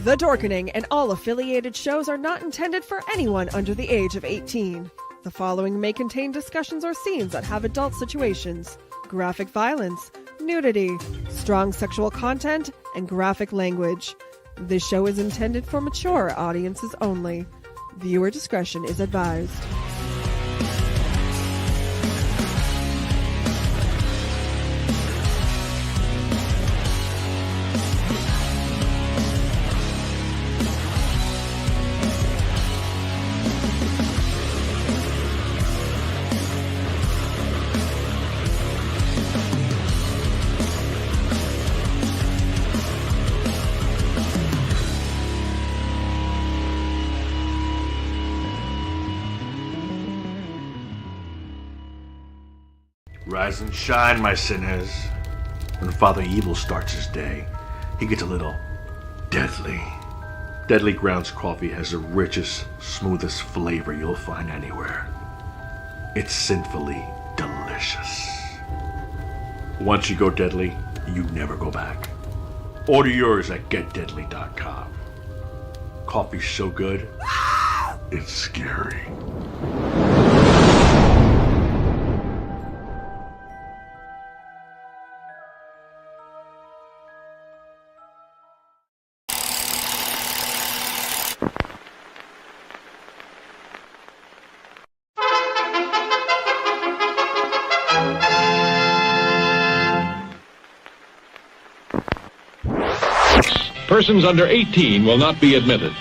The Dorkening and all affiliated shows are not intended for anyone under the age of 18. The following may contain discussions or scenes that have adult situations, graphic violence, nudity, strong sexual content, and graphic language. This show is intended for mature audiences only. Viewer discretion is advised. Rise and shine, my sinners. When Father Evil starts his day, he gets a little deadly. Deadly Grounds coffee has the richest, smoothest flavor you'll find anywhere. It's sinfully delicious. Once you go deadly, you never go back. Order yours at getdeadly.com. Coffee's so good, it's scary. Persons under 18 will not be admitted.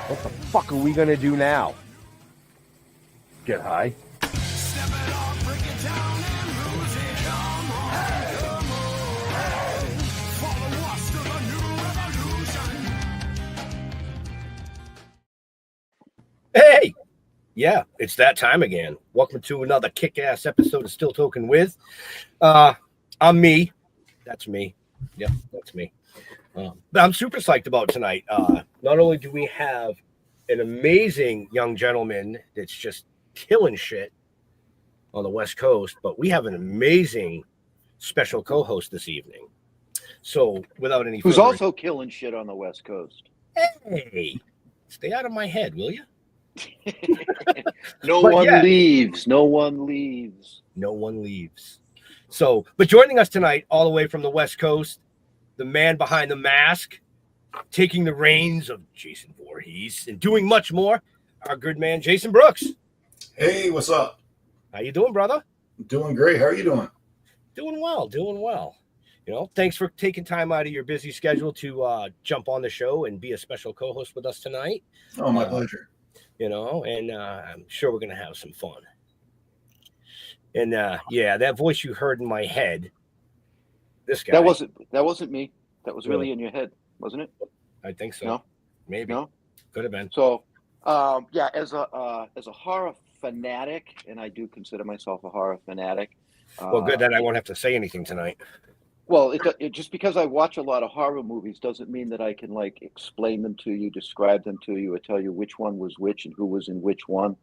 What the fuck are we gonna do now? Get high? Hey! Yeah, it's that time again. Welcome to another kick-ass episode of Still Toking With. I'm me. That's me. Yeah, that's me. But I'm super psyched about tonight. Not only do we have an amazing young gentleman that's just killing shit on the West Coast, but we have an amazing special co-host this evening. So without any who's also killing shit on the West Coast. Hey, stay out of my head, will you? No one leaves. No one leaves. No one leaves. So, but joining us tonight, all the way from the West Coast, the man behind the mask, taking the reins of Jason Voorhees and doing much more, our good man, Jason Brooks. Hey, what's up? How you doing, brother? Doing great. How are you doing? Doing well, doing well. You know, thanks for taking time out of your busy schedule to jump on the show and be a special co-host with us tonight. Oh, my pleasure. You know, and I'm sure we're going to have some fun. And yeah, that voice you heard in my head, this guy. That wasn't me. That was really in your head, wasn't it? I think so. No? Maybe. No? Could have been. So, yeah, as a horror fanatic, and I do consider myself a horror fanatic. Well, good, then I won't have to say anything tonight. Well, it just because I watch a lot of horror movies doesn't mean that I can like explain them to you, describe them to you, or tell you which one was which and who was in which one.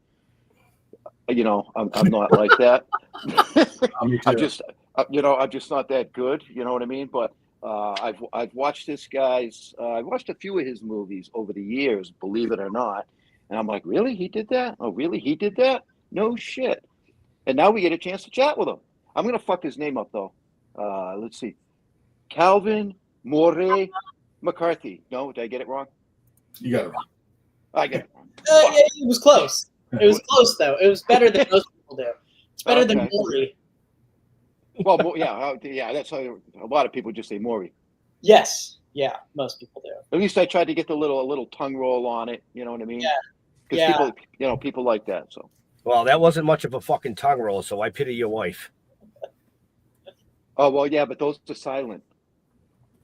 I'm not like that. I'm just not that good. You know what I mean? But I've watched this guy's. I've watched a few of his movies over the years, believe it or not, and I'm like, really, he did that? Oh, really, he did that? No shit. And now we get a chance to chat with him. I'm gonna fuck his name up though. Let's see, Calvin Morié McCarthy. No, did I get it wrong? You got it wrong. I get it wrong. Yeah, it was close. It was close though. It was better than most people do. It's better than Maury. Well, yeah. That's how a lot of people just say Maury. Yes, yeah, most people do. At least I tried to get a little tongue roll on it. You know what I mean? Yeah. Because people like that. So. Well, that wasn't much of a fucking tongue roll, so I pity your wife. Oh well, yeah, but those are silent.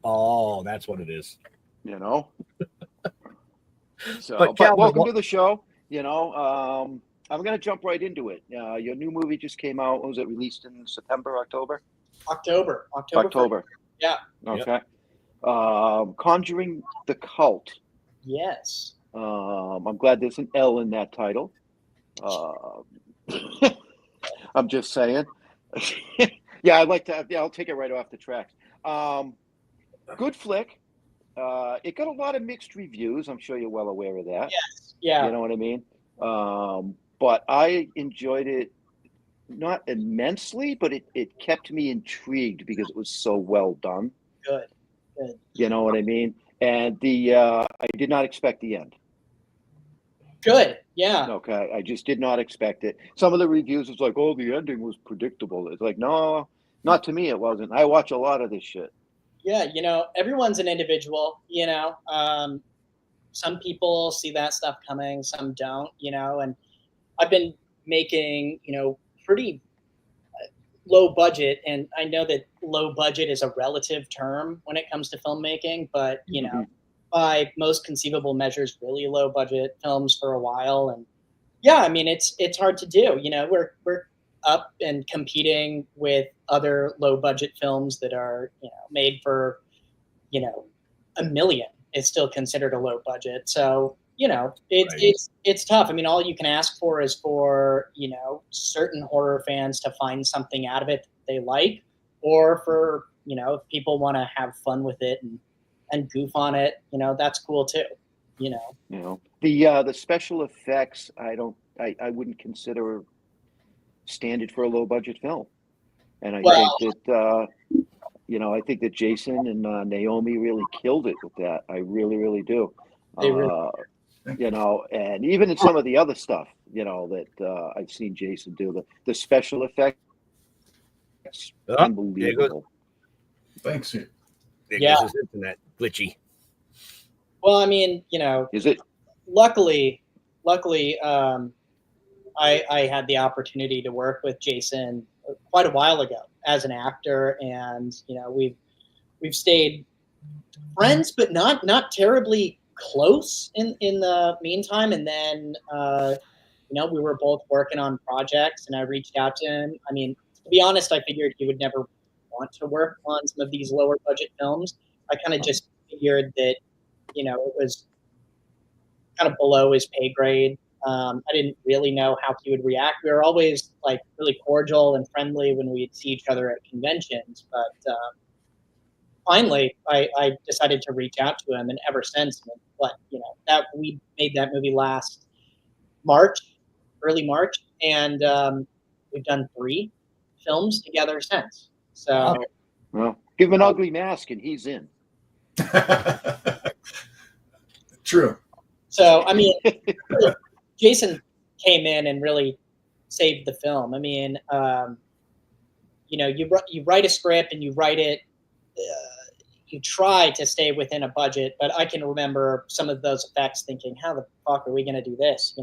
Oh, that's what it is. You know. So, But but Calvin, welcome to the show. I'm gonna jump right into it. Your new movie just came out. Was it released in September, October? October. Yeah. Okay. Conjuring the Cult. Yes. I'm glad there's an L in that title. I'm just saying. Yeah, I'd like to. Yeah, I'll take it right off the tracks. Good flick. It got a lot of mixed reviews. I'm sure you're well aware of that. Yes. Yeah. You know what I mean? But I enjoyed it, not immensely, but it kept me intrigued because it was so well done. Good. You know what I mean? And I did not expect the end. Good. Yeah. Okay, I just did not expect it. Some of the reviews was like, "Oh, the ending was predictable." It's like, no, not to me. It wasn't. I watch a lot of this shit. Yeah. Everyone's an individual. Some people see that stuff coming, some don't. And I've been making pretty low budget, and I know that low budget is a relative term when it comes to filmmaking, but by most conceivable measures, really low budget films for a while. And yeah, I mean, it's hard to do. We're up and competing with other low budget films that are, made for, $1 million. It's still considered a low budget. So, it's tough. I mean, all you can ask for is for, certain horror fans to find something out of it that they like, or for, if people want to have fun with it and goof on it, that's cool too. The special effects, I wouldn't consider standard for a low budget film. And I think that Jason and Naomi really killed it with that. I really, really do. And even in some of the other stuff, that I've seen Jason do, the special effects, unbelievable. Thanks. There goes his internet glitchy. Well, I mean, Is it? Luckily, I had the opportunity to work with Jason quite a while ago as an actor, and we've stayed friends, but not terribly close in the meantime. And then we were both working on projects, and I reached out to him. I mean, to be honest, I figured he would never want to work on some of these lower budget films. I kind of just figured that it was kind of below his pay grade. I didn't really know how he would react. We were always like really cordial and friendly when we'd see each other at conventions. But finally, I decided to reach out to him, and ever since, that we made that movie last early March, and we've done 3 films together since. So, well, give him an ugly mask, and he's in. True. So, I mean, Jason came in and really saved the film. I mean, you write a script and you write it. You try to stay within a budget, but I can remember some of those effects thinking, how the fuck are we going to do this?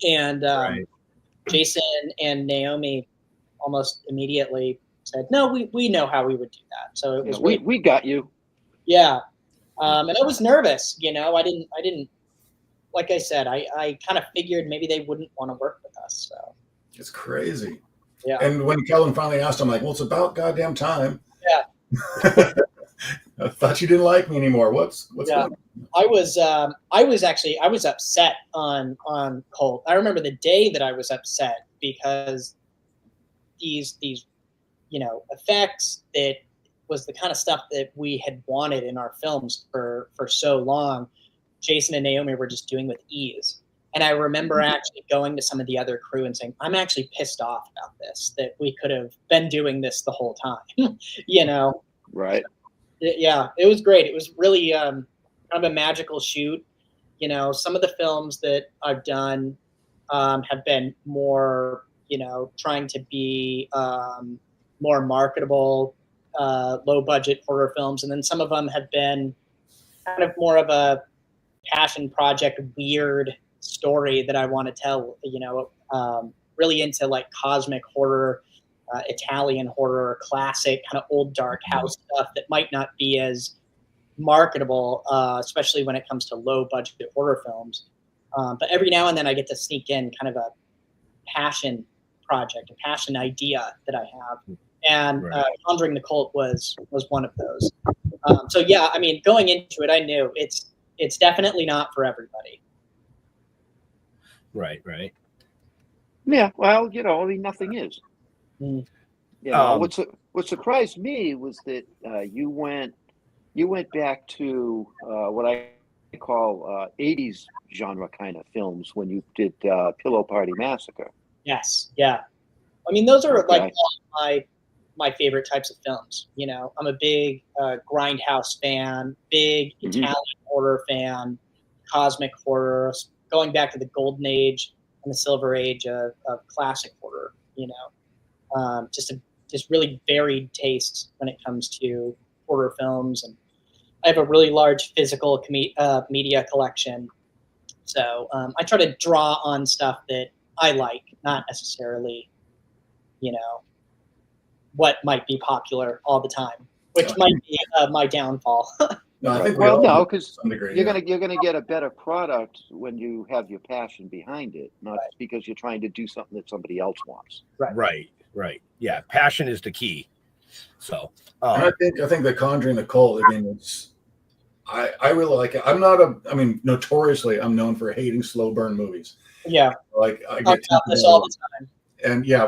And Jason and Naomi almost immediately said, no, we know how we would do that. So it was, we got you. Yeah. And I was nervous, I didn't, like I said, I kind of figured maybe they wouldn't want to work with us. So It's crazy. yeah. And when Calvin finally asked, I'm like, well, it's about goddamn time. Yeah. I thought you didn't like me anymore. What's Yeah. going on? I was upset on Colt. I remember the day that I was upset because these effects that was the kind of stuff that we had wanted in our films for so long. Jason and Naomi were just doing with ease. And I remember actually going to some of the other crew and saying, I'm actually pissed off about this, that we could have been doing this the whole time. Right. Yeah, it was great. It was really kind of a magical shoot. Some of the films that I've done have been more, trying to be more marketable, low budget horror films. And then some of them have been kind of more of a passion project, weird story that I want to tell, really into like cosmic horror, Italian horror, classic kind of old dark house stuff that might not be as marketable, especially when it comes to low budget horror films. But every now and then I get to sneak in kind of a passion project, a passion idea that I have. And Conjuring the Cult was one of those. So yeah, I mean, going into it, I knew it's definitely not for everybody. Right. Yeah. Well, I mean, nothing is. Mm. What surprised me was that you went back to what I call 80s genre kind of films when you did Pillow Party Massacre. Yes. Yeah. I mean, those are Okay. like all of my favorite types of films. I'm a big grindhouse fan, big Italian horror fan, cosmic horror, going back to the golden age and the silver age of classic horror. Just really varied tastes when it comes to horror films, and I have a really large physical media collection. So I try to draw on stuff that I like, not necessarily, what might be popular all the time, which might be my downfall. No, I think No, because to some degree, you're gonna get a better product when you have your passion behind it, not because you're trying to do something that somebody else wants. Right. Yeah, passion is the key. So And I think the Conjuring the Cult, I mean, I really like it. Notoriously, I'm known for hating slow burn movies. Yeah. Like I talk get about this all the time. And yeah,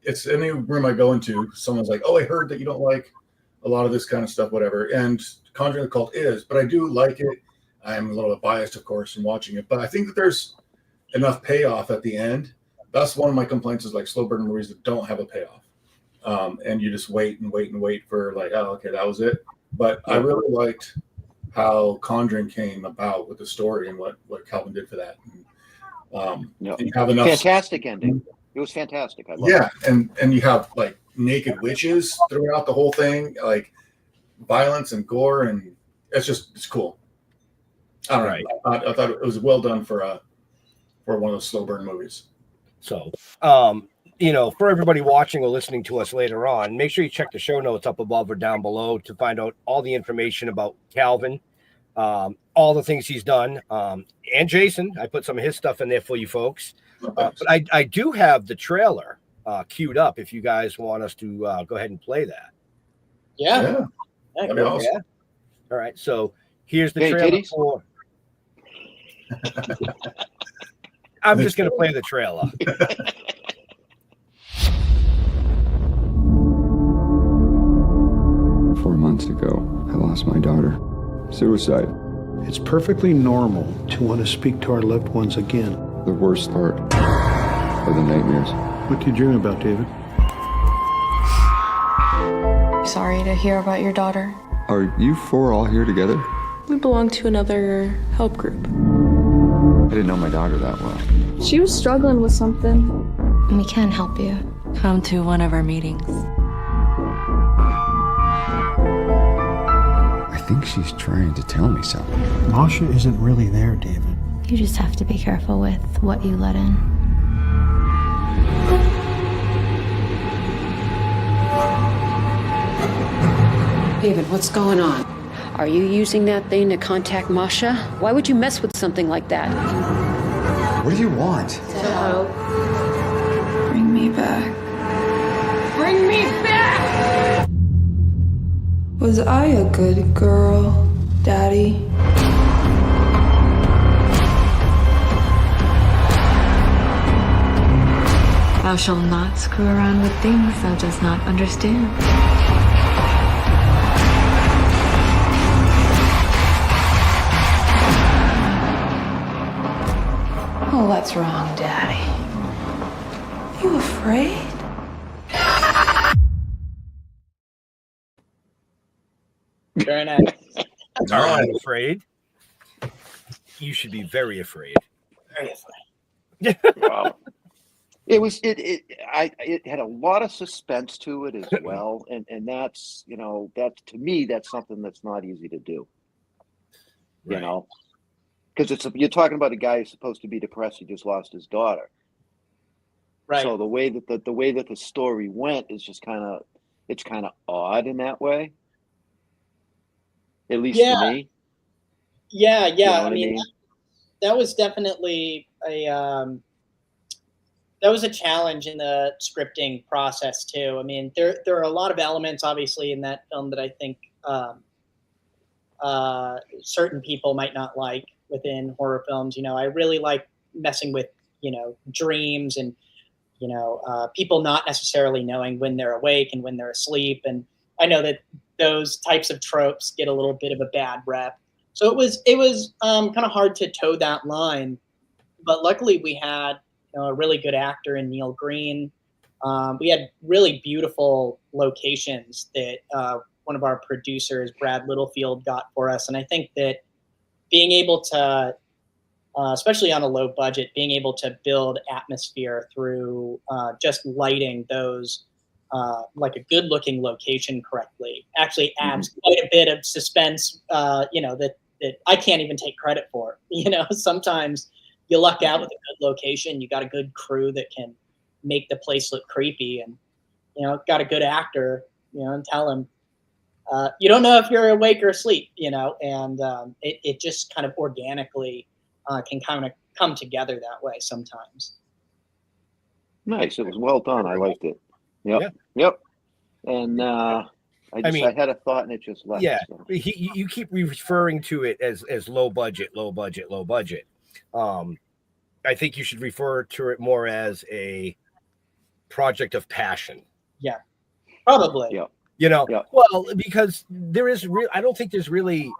it's any room I go into, someone's like, oh, I heard that you don't like a lot of this kind of stuff, whatever. And Conjuring the Cult is, but I do like it. I'm a little bit biased, of course, in watching it, but I think that there's enough payoff at the end. That's one of my complaints is like slow burn movies that don't have a payoff. And you just wait for like, oh, okay, that was it. But I really liked how Conjuring came about with the story and what Calvin did for that. And you have enough Fantastic ending. It was fantastic. I love it. Yeah, and you have like naked witches throughout the whole thing, like violence and gore, and it's cool. I don't know. I thought it was well done for one of those slow burn movies. So, for everybody watching or listening to us later on, make sure you check the show notes up above or down below to find out all the information about Calvin, all the things he's done, and Jason. I put some of his stuff in there for you folks. But I do have the trailer queued up if you guys want us to go ahead and play that. Yeah. That'd be awesome. Yeah. All right. So here's the Hey, trailer titties. for. I'm just going to play the trailer. 4 months ago, I lost my daughter. Suicide. It's perfectly normal to want to speak to our loved ones again. The worst part are the nightmares. What do you dream about, David? Sorry to hear about your daughter. Are you four all here together? We belong to another help group. I didn't know my daughter that well. She was struggling with something. We can help you. Come to one of our meetings. I think she's trying to tell me something. Masha isn't really there, David. You just have to be careful with what you let in. David, what's going on? Are you using that thing to contact Masha? Why would you mess with something like that? What do you want? To hope. Bring me back. Bring me back! Was I a good girl, Daddy? Thou shalt not screw around with things thou dost not understand. Oh, what's wrong, Daddy? You afraid? Very nice. Are you afraid? You should be very afraid. Very afraid. Wow. It had a lot of suspense to it as well, and that's that to me that's something that's not easy to do. Right. You know, because you're talking about a guy who's supposed to be depressed. He just lost his daughter. Right. So the way that the story went is just kind of odd in that way. At least to me. Yeah. You know what I mean, that was definitely that was a challenge in the scripting process too. I mean, there are a lot of elements, obviously, in that film that I think certain people might not like within horror films. You know, I really like messing with dreams and people not necessarily knowing when they're awake and when they're asleep. And I know that those types of tropes get a little bit of a bad rep. So it was kind of hard to toe that line. But luckily we had a really good actor in Neil Green. We had really beautiful locations that one of our producers, Brad Littlefield, got for us. And I think that being able to, especially on a low budget, being able to build atmosphere through just lighting those, like a good looking location correctly, actually adds quite a bit of suspense, that I can't even take credit for. Sometimes you luck out with a good location, you got a good crew that can make the place look creepy, and got a good actor, and tell him, you don't know if you're awake or asleep, and it just kind of organically can kind of come together that way sometimes. Nice. It was well done. I liked it. Yep. And I had a thought and it just left. Yeah, so. You keep referring to it as low budget. I think you should refer to it more as a project of passion. Yeah, probably. Yeah. Well, because there is I don't think there's really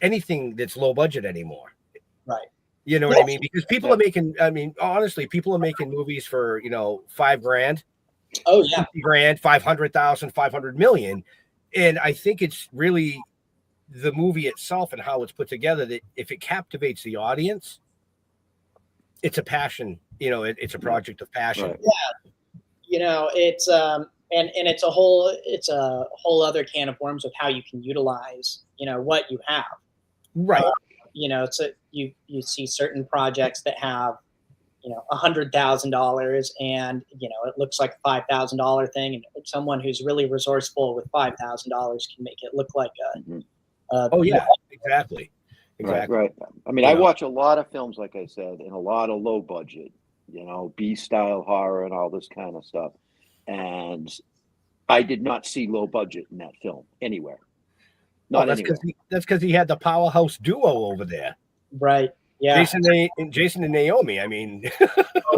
anything that's low budget anymore. Right. You know what I mean? Because people are making, honestly, people are making movies for, $5,000. Oh yeah. $50,000, 500,000, 500 million. And I think it's really the movie itself and how it's put together that if it captivates the audience, it's a passion, it's a project of passion. Right. Yeah. It's and it's a whole other can of worms with how you can utilize, what you have. Right. So you see certain projects that have, $100,000 and, it looks like a $5,000 thing. And someone who's really resourceful with $5,000 can make it look like oh yeah, exactly. Right. I mean, I watch a lot of films, like I said, and a lot of low budget, B-style horror and all this kind of stuff. And I did not see low budget in that film anywhere. That's because he had the powerhouse duo over there. Right. Yeah. Jason and Naomi. I mean, it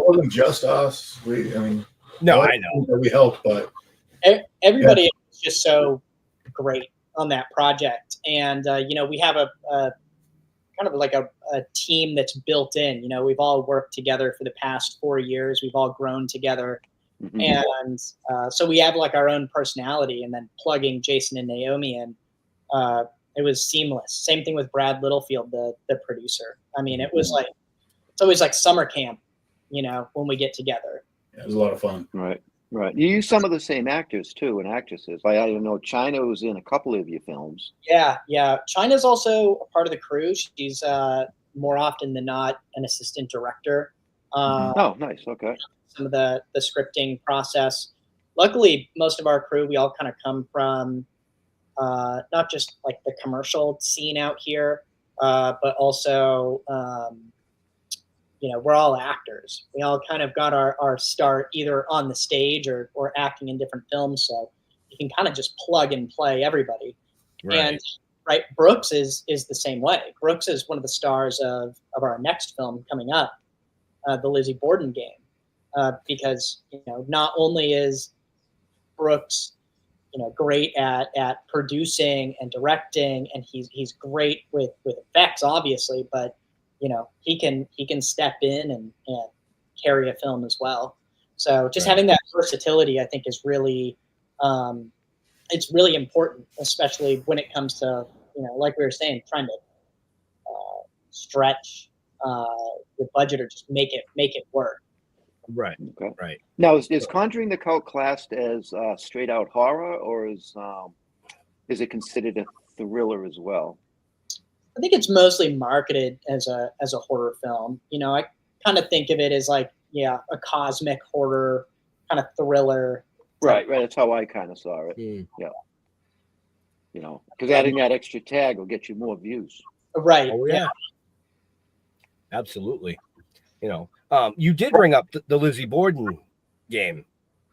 wasn't just us. No, I know we helped, but everybody was just so great on that project. And we have a kind of like a team that's built in. We've all worked together for the past 4 years. We've all grown together. And so we have like our own personality, and then plugging Jason and Naomi in, it was seamless. Same thing with Brad Littlefield, the producer. I mean, it was like, it's always like summer camp, when we get together. Yeah, it was a lot of fun. Right. You use some of the same actors too and actresses. Like, I know China was in a couple of your films. Yeah. China's also a part of the crew. She's more often than not an assistant director. Oh, nice. Okay. Some of the scripting process. Luckily, most of our crew, we all kind of come from not just like the commercial scene out here, but also we're all actors. We all kind of got our start either on the stage or acting in different films. So you can kind of just plug and play everybody. Right. And right, Brooks is the same way. Brooks is one of the stars of our next film coming up, the Lizzie Borden Game, because not only is Brooks great at producing and directing, and he's great with effects, obviously, but he can step in and carry a film as well. So just having that versatility, I think, is really it's really important, especially when it comes to like we were saying, trying to stretch the budget or just make it work. Right. Okay. Right. Now, is Conjuring the Cult classed as straight out horror, or is it considered a thriller as well? I think it's mostly marketed as a horror film. I kind of think of it as like, a cosmic horror kind of thriller. Right. That's how I kind of saw it. Yeah. Because adding that extra tag will get you more views. Right. Oh yeah. Absolutely. You did bring up the Lizzie Borden Game.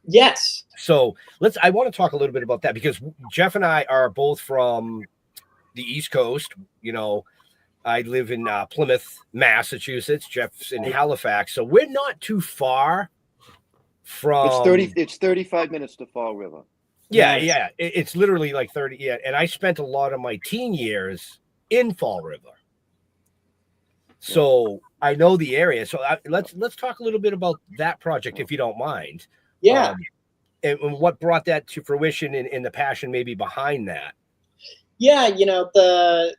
Yes. So I want to talk a little bit about that, because Jeff and I are both from the East Coast. I live in Plymouth, Massachusetts. Jeff's in Halifax. So we're not too far from. It's 35 minutes to Fall River. Yeah. Nice. Yeah. It's literally like 30. Yeah. And I spent a lot of my teen years in Fall River. So I know the area. So let's talk a little bit about that project, if you don't mind. Yeah. And what brought that to fruition and the passion maybe behind that. Yeah. The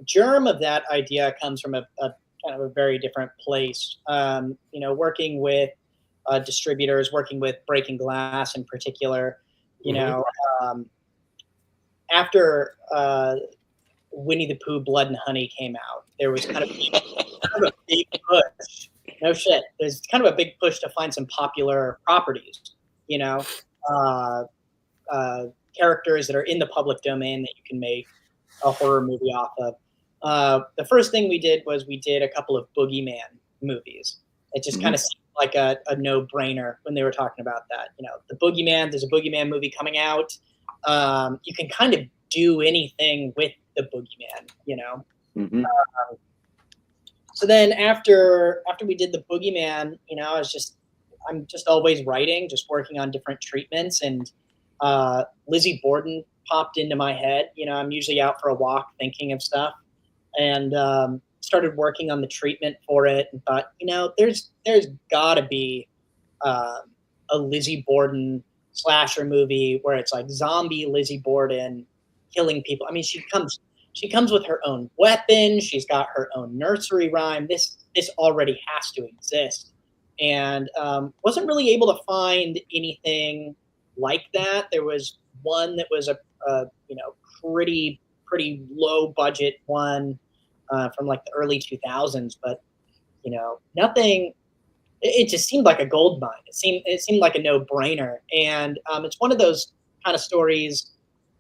germ of that idea comes from a kind of a very different place. Working with distributors, working with Breaking Glass in particular, after Winnie the Pooh, Blood and Honey came out, there was kind of a big push. No shit. There's kind of a big push to find some popular properties, characters that are in the public domain that you can make a horror movie off of. The first thing we did was we did a couple of Boogeyman movies. It just kind of seemed like a no-brainer when they were talking about that. The Boogeyman, there's a Boogeyman movie coming out. You can kind of do anything with the Boogeyman, So then after we did the Boogeyman, I'm just always writing, just working on different treatments, and Lizzie Borden popped into my head. I'm usually out for a walk thinking of stuff, and started working on the treatment for it, and thought, there's got to be a Lizzie Borden slasher movie where it's like zombie Lizzie Borden killing people. I mean, she comes with her own weapon. She's got her own nursery rhyme. This already has to exist, and wasn't really able to find anything like that. There was one that was a pretty low budget one from like the early 2000s, but nothing. It just seemed like a gold mine. It seemed like a no-brainer, and it's one of those kind of stories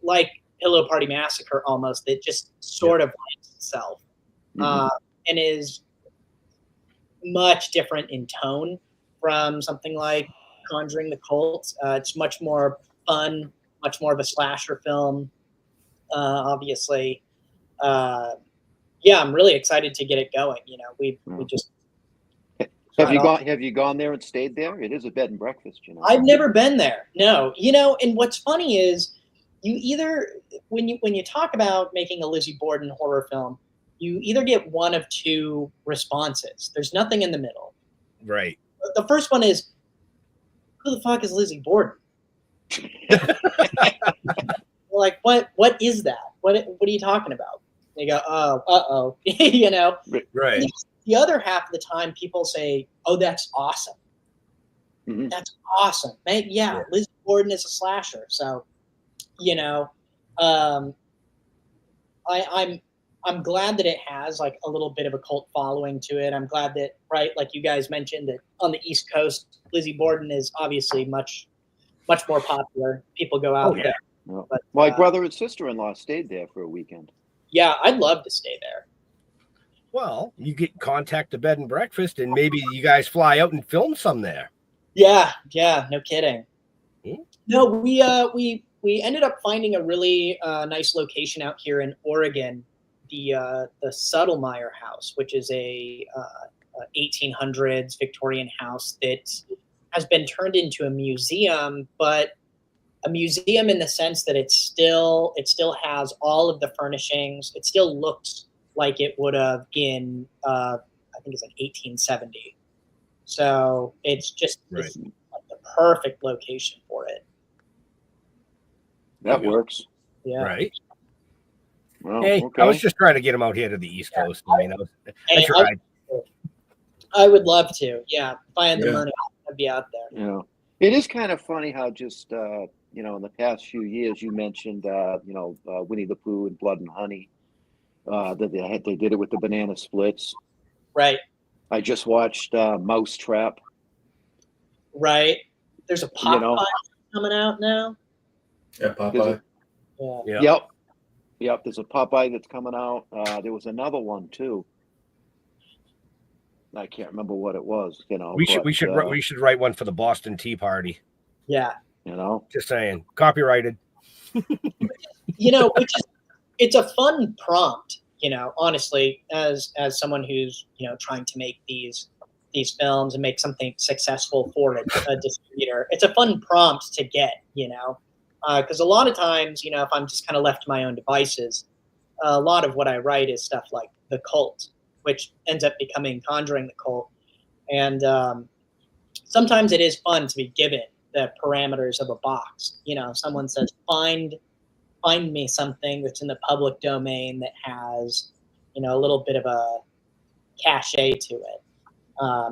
like Pillow Party Massacre almost, that just sort of finds itself and is much different in tone from something like Conjuring the Cult. It's much more fun, much more of a slasher film, obviously. I'm really excited to get it going. We just. Have you gone there and stayed there? It is a bed and breakfast, I've never been there. No, and what's funny is you either when you talk about making a Lizzie Borden horror film, you either get one of two responses. There's nothing in the middle. Right. The first one is, who the fuck is Lizzie Borden? Like, what is that? What are you talking about? And you go, oh, Right. The other half of the time, people say, oh, that's awesome. That's awesome. Yeah, Lizzie Borden is a slasher. So, I'm glad that it has like a little bit of a cult following to it. I'm glad that, right, like you guys mentioned, that on the East Coast, Lizzie Borden is obviously much more popular. People go out there. Yeah. But, my brother and sister-in-law stayed there for a weekend. Yeah, I'd love to stay there. Well, you get contact the bed and breakfast, and maybe you guys fly out and film some there. Yeah, no kidding. Hmm? No, we ended up finding a really nice location out here in Oregon, the Suttlemeyer House, which is a 1800s Victorian house that has been turned into a museum, but a museum in the sense that it still has all of the furnishings. It still looks like it would have in I think it's like 1870. So it's just it's like the perfect location for it. That works. Yeah. Right. Well, Hey, okay. I was just trying to get him out here to the East Coast. I mean, I tried. I would love to. Yeah, if I had the money, I'd be out there. Yeah, it is kind of funny how just in the past few years you mentioned Winnie the Pooh and Blood and Honey. That they did it with the banana splits. Right. I just watched Mousetrap. Right. There's a Popeye coming out now. Yeah, Popeye. Yeah. Yep. There's a Popeye that's coming out. There was another one too. I can't remember what it was. We should write one for the Boston Tea Party. Yeah. Just saying, copyrighted. It's a fun prompt. Honestly, as someone who's trying to make these films and make something successful for a distributor, it's a fun prompt to get. Because a lot of times, if I'm just kind of left to my own devices, a lot of what I write is stuff like The Cult, which ends up becoming Conjuring the Cult. And sometimes it is fun to be given the parameters of a box. Someone says, find me something that's in the public domain that has, a little bit of a cachet to it,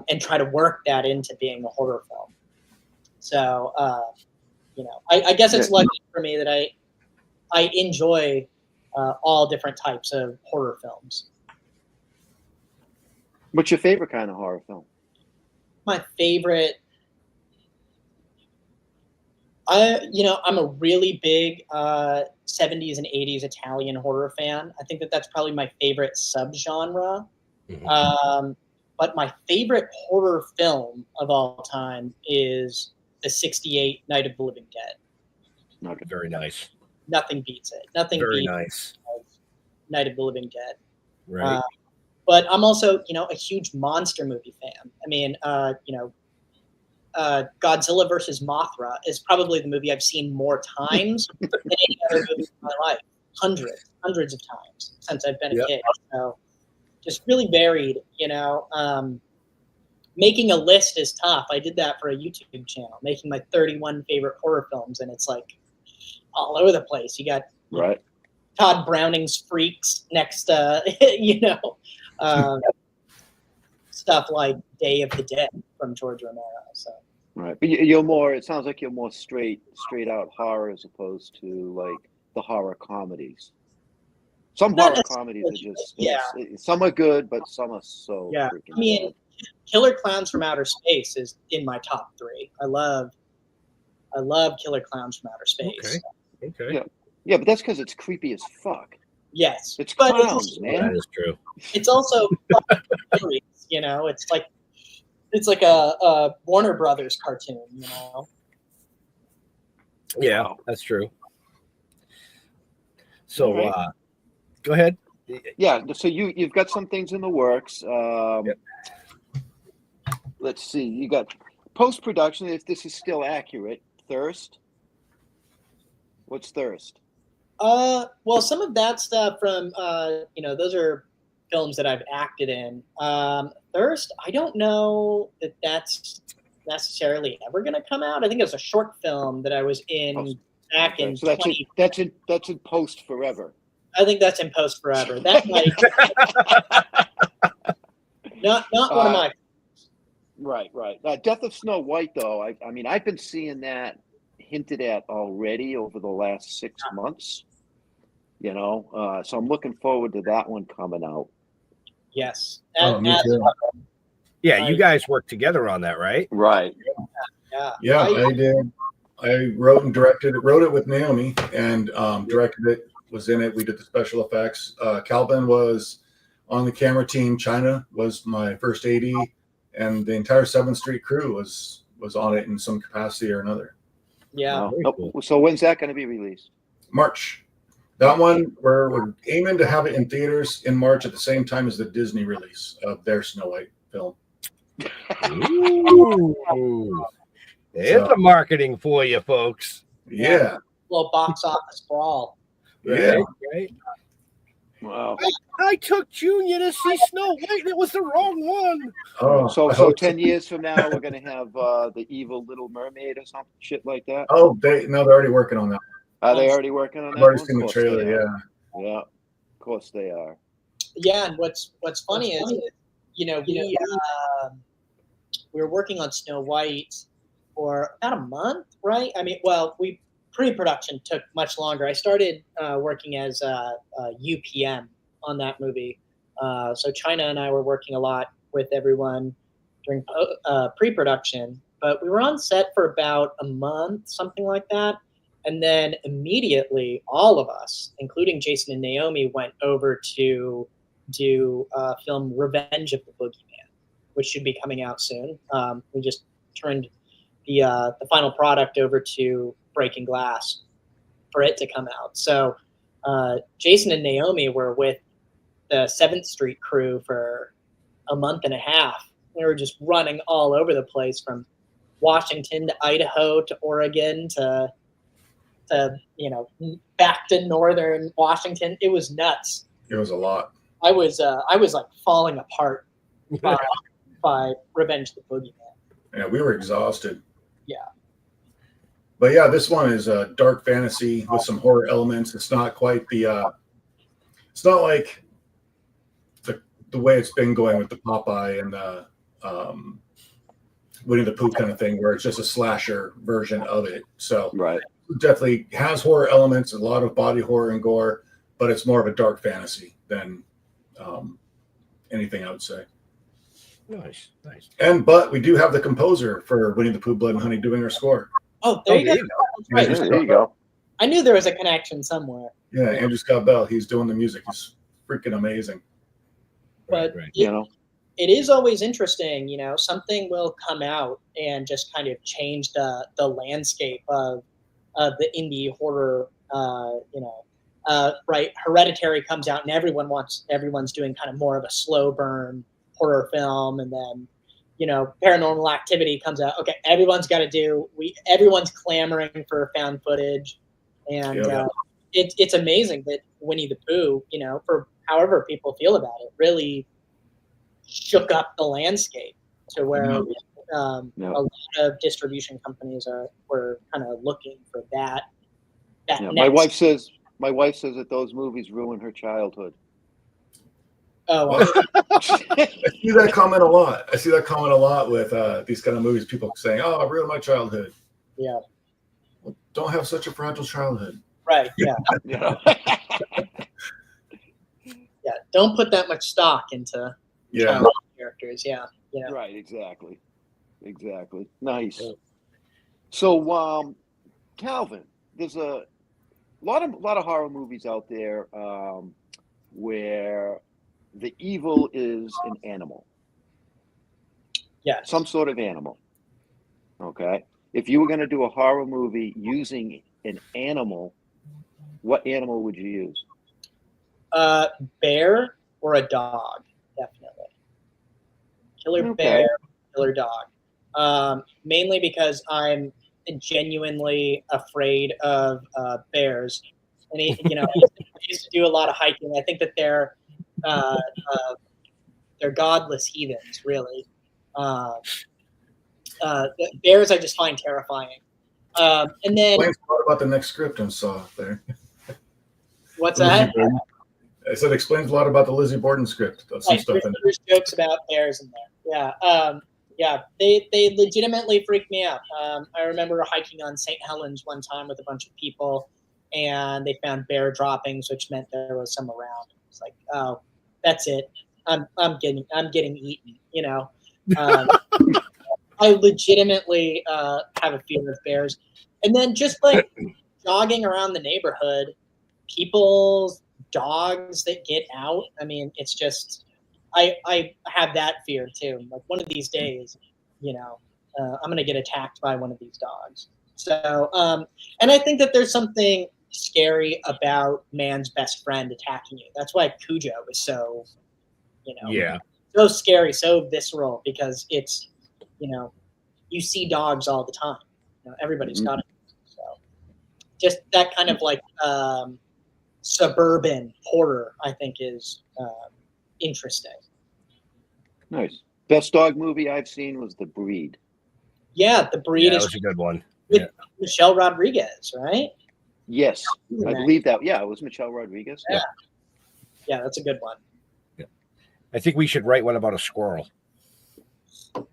and try to work that into being a horror film. So, I guess it's lucky for me that I enjoy all different types of horror films. What's your favorite kind of horror film? My favorite, I'm a really big 70s and 80s Italian horror fan. I think that's probably my favorite subgenre. Mm-hmm. But my favorite horror film of all time is the 1968 Night of the Living Dead. Okay. Very nice. Nothing beats it. Very nice. Night of the Living Dead. Right. But I'm also, a huge monster movie fan. I mean, Godzilla versus Mothra is probably the movie I've seen more times than any other movie in my life. Hundreds of times since I've been a kid. So just really varied, Making a list is tough. I did that for a YouTube channel, making my 31 favorite horror films, and it's like all over the place. You got Todd Browning's Freaks next to, stuff like Day of the Dead from George Romero. So. Right, but you're more. It sounds like you're more straight out horror as opposed to like the horror comedies. Some horror comedies are just some are good, but some are so freaking bad. Killer Clowns from Outer Space is in my top 3. I love Killer Clowns from Outer Space. Okay. Yeah, but that's because it's creepy as fuck. Yes, it's clowns, man. That is true. It's also it's like a Warner Brothers cartoon, Yeah, that's true. So, go ahead. Yeah, so you've got some things in the works. Let's see. You got post-production, if this is still accurate. Thirst. What's Thirst? Well, some of that stuff from those are films that I've acted in. Thirst, I don't know that that's necessarily ever going to come out. I think it was a short film that I was in back in. So that's in post forever. I think that's in post forever. That might not one of my. Right. Death of Snow White, though. I mean, I've been seeing that hinted at already over the last 6 months. So I'm looking forward to that one coming out. Yes. Me too. Yeah, you guys worked together on that, right? Right. Yeah, I did. I wrote and directed it. Wrote it with Naomi and directed it. Was in it. We did the special effects. Calvin was on the camera team. China was my first AD, and the entire 7th Street crew was on it in some capacity or another. Yeah. Wow. So when's that going to be released? March. That one, we're aiming to have it in theaters in March at the same time as the Disney release of their Snow White film. Ooh. There's the marketing for you, folks. Yeah. Little box office brawl. Yeah. Right. Wow. I took Junior to see Snow White, and it was the wrong one. Oh, So 10 years from now, we're going to have the evil Little Mermaid or something, shit like that. Oh, they're already working on that. Are they already working on that? I've already one? seen the Of course trailer. they are. Yeah. Yeah. Of course they are. Yeah, and what's funny is, we were working on Snow White for about a month, right? I mean, well, pre-production took much longer. I started working as UPM on that movie. So China and I were working a lot with everyone during pre-production, but we were on set for about a month, something like that. And then immediately, all of us, including Jason and Naomi, went over to do film Revenge of the Boogeyman, which should be coming out soon. We just turned the final product over to Breaking Glass for it to come out. So Jason and Naomi were with the 7th Street crew for a month and a half. We were just running all over the place, from Washington to Idaho to Oregon to back to northern Washington. It was nuts. It was a lot. I was like falling apart by Revenge of the Boogeyman. Yeah, we were exhausted. Yeah. But yeah, this one is a dark fantasy with some horror elements. It's not quite it's not like the way it's been going with the Popeye and the Winnie the Pooh kind of thing, where it's just a slasher version of it. So right. It definitely has horror elements, a lot of body horror and gore, but it's more of a dark fantasy than anything I would say. Nice. But we do have the composer for Winnie the Pooh, Blood and Honey doing our score. Oh, there you go. Right. There you go. I knew there was a connection somewhere. Yeah, Andrew Scott Bell. He's doing the music. He's freaking amazing. But right. It is always interesting, something will come out and just kind of change the landscape of the indie horror. Right? Hereditary comes out and everyone's doing kind of more of a slow burn horror film, and then Paranormal Activity comes out. Okay, everyone's clamoring for found footage, and it's amazing that Winnie the Pooh, for however people feel about it, really shook up the landscape to where a lot of distribution companies were kind of looking for that. My wife says that those movies ruin her childhood. Oh, well. I see that comment a lot with these kind of movies. People saying, "Oh, I ruined my childhood." Yeah. Well, don't have such a fragile childhood. Right. Yeah. Yeah. Don't put that much stock into characters. Yeah. Yeah. Right. Exactly. Nice. Yeah. So, Calvin, there's a lot of horror movies out there where the evil is an animal. Yeah. Some sort of animal. Okay. If you were going to do a horror movie using an animal, what animal would you use? Bear or a dog, definitely. Killer bear, killer dog. Mainly because I'm genuinely afraid of bears. And I used to do a lot of hiking. I think that they're godless heathens, really. Bears I just find terrifying. And then explains a lot about the next script I saw there. What's that? I said explains a lot about the Lizzie Borden script. Some stuff in there's jokes about bears in there. Yeah. They legitimately freaked me out. I remember hiking on St. Helens one time with a bunch of people, and they found bear droppings, which meant there was some around. It's like, oh, that's it. I'm getting eaten. I legitimately have a fear of bears. And then just like jogging around the neighborhood, people's dogs that get out. I mean, it's just I have that fear too. Like one of these days, I'm gonna get attacked by one of these dogs. So, and I think that there's something scary about man's best friend attacking you. That's why Cujo is so, so scary, so visceral, because it's, you see dogs all the time. Everybody's got it. So just that kind of like suburban horror, I think, is interesting. Nice. Best dog movie I've seen was The Breed. Yeah, The Breed was a good one. With Michelle Rodriguez, right? Yes, I believe that. Yeah, it was Michelle Rodriguez. Yeah, that's a good one. Yeah. I think we should write one about a squirrel.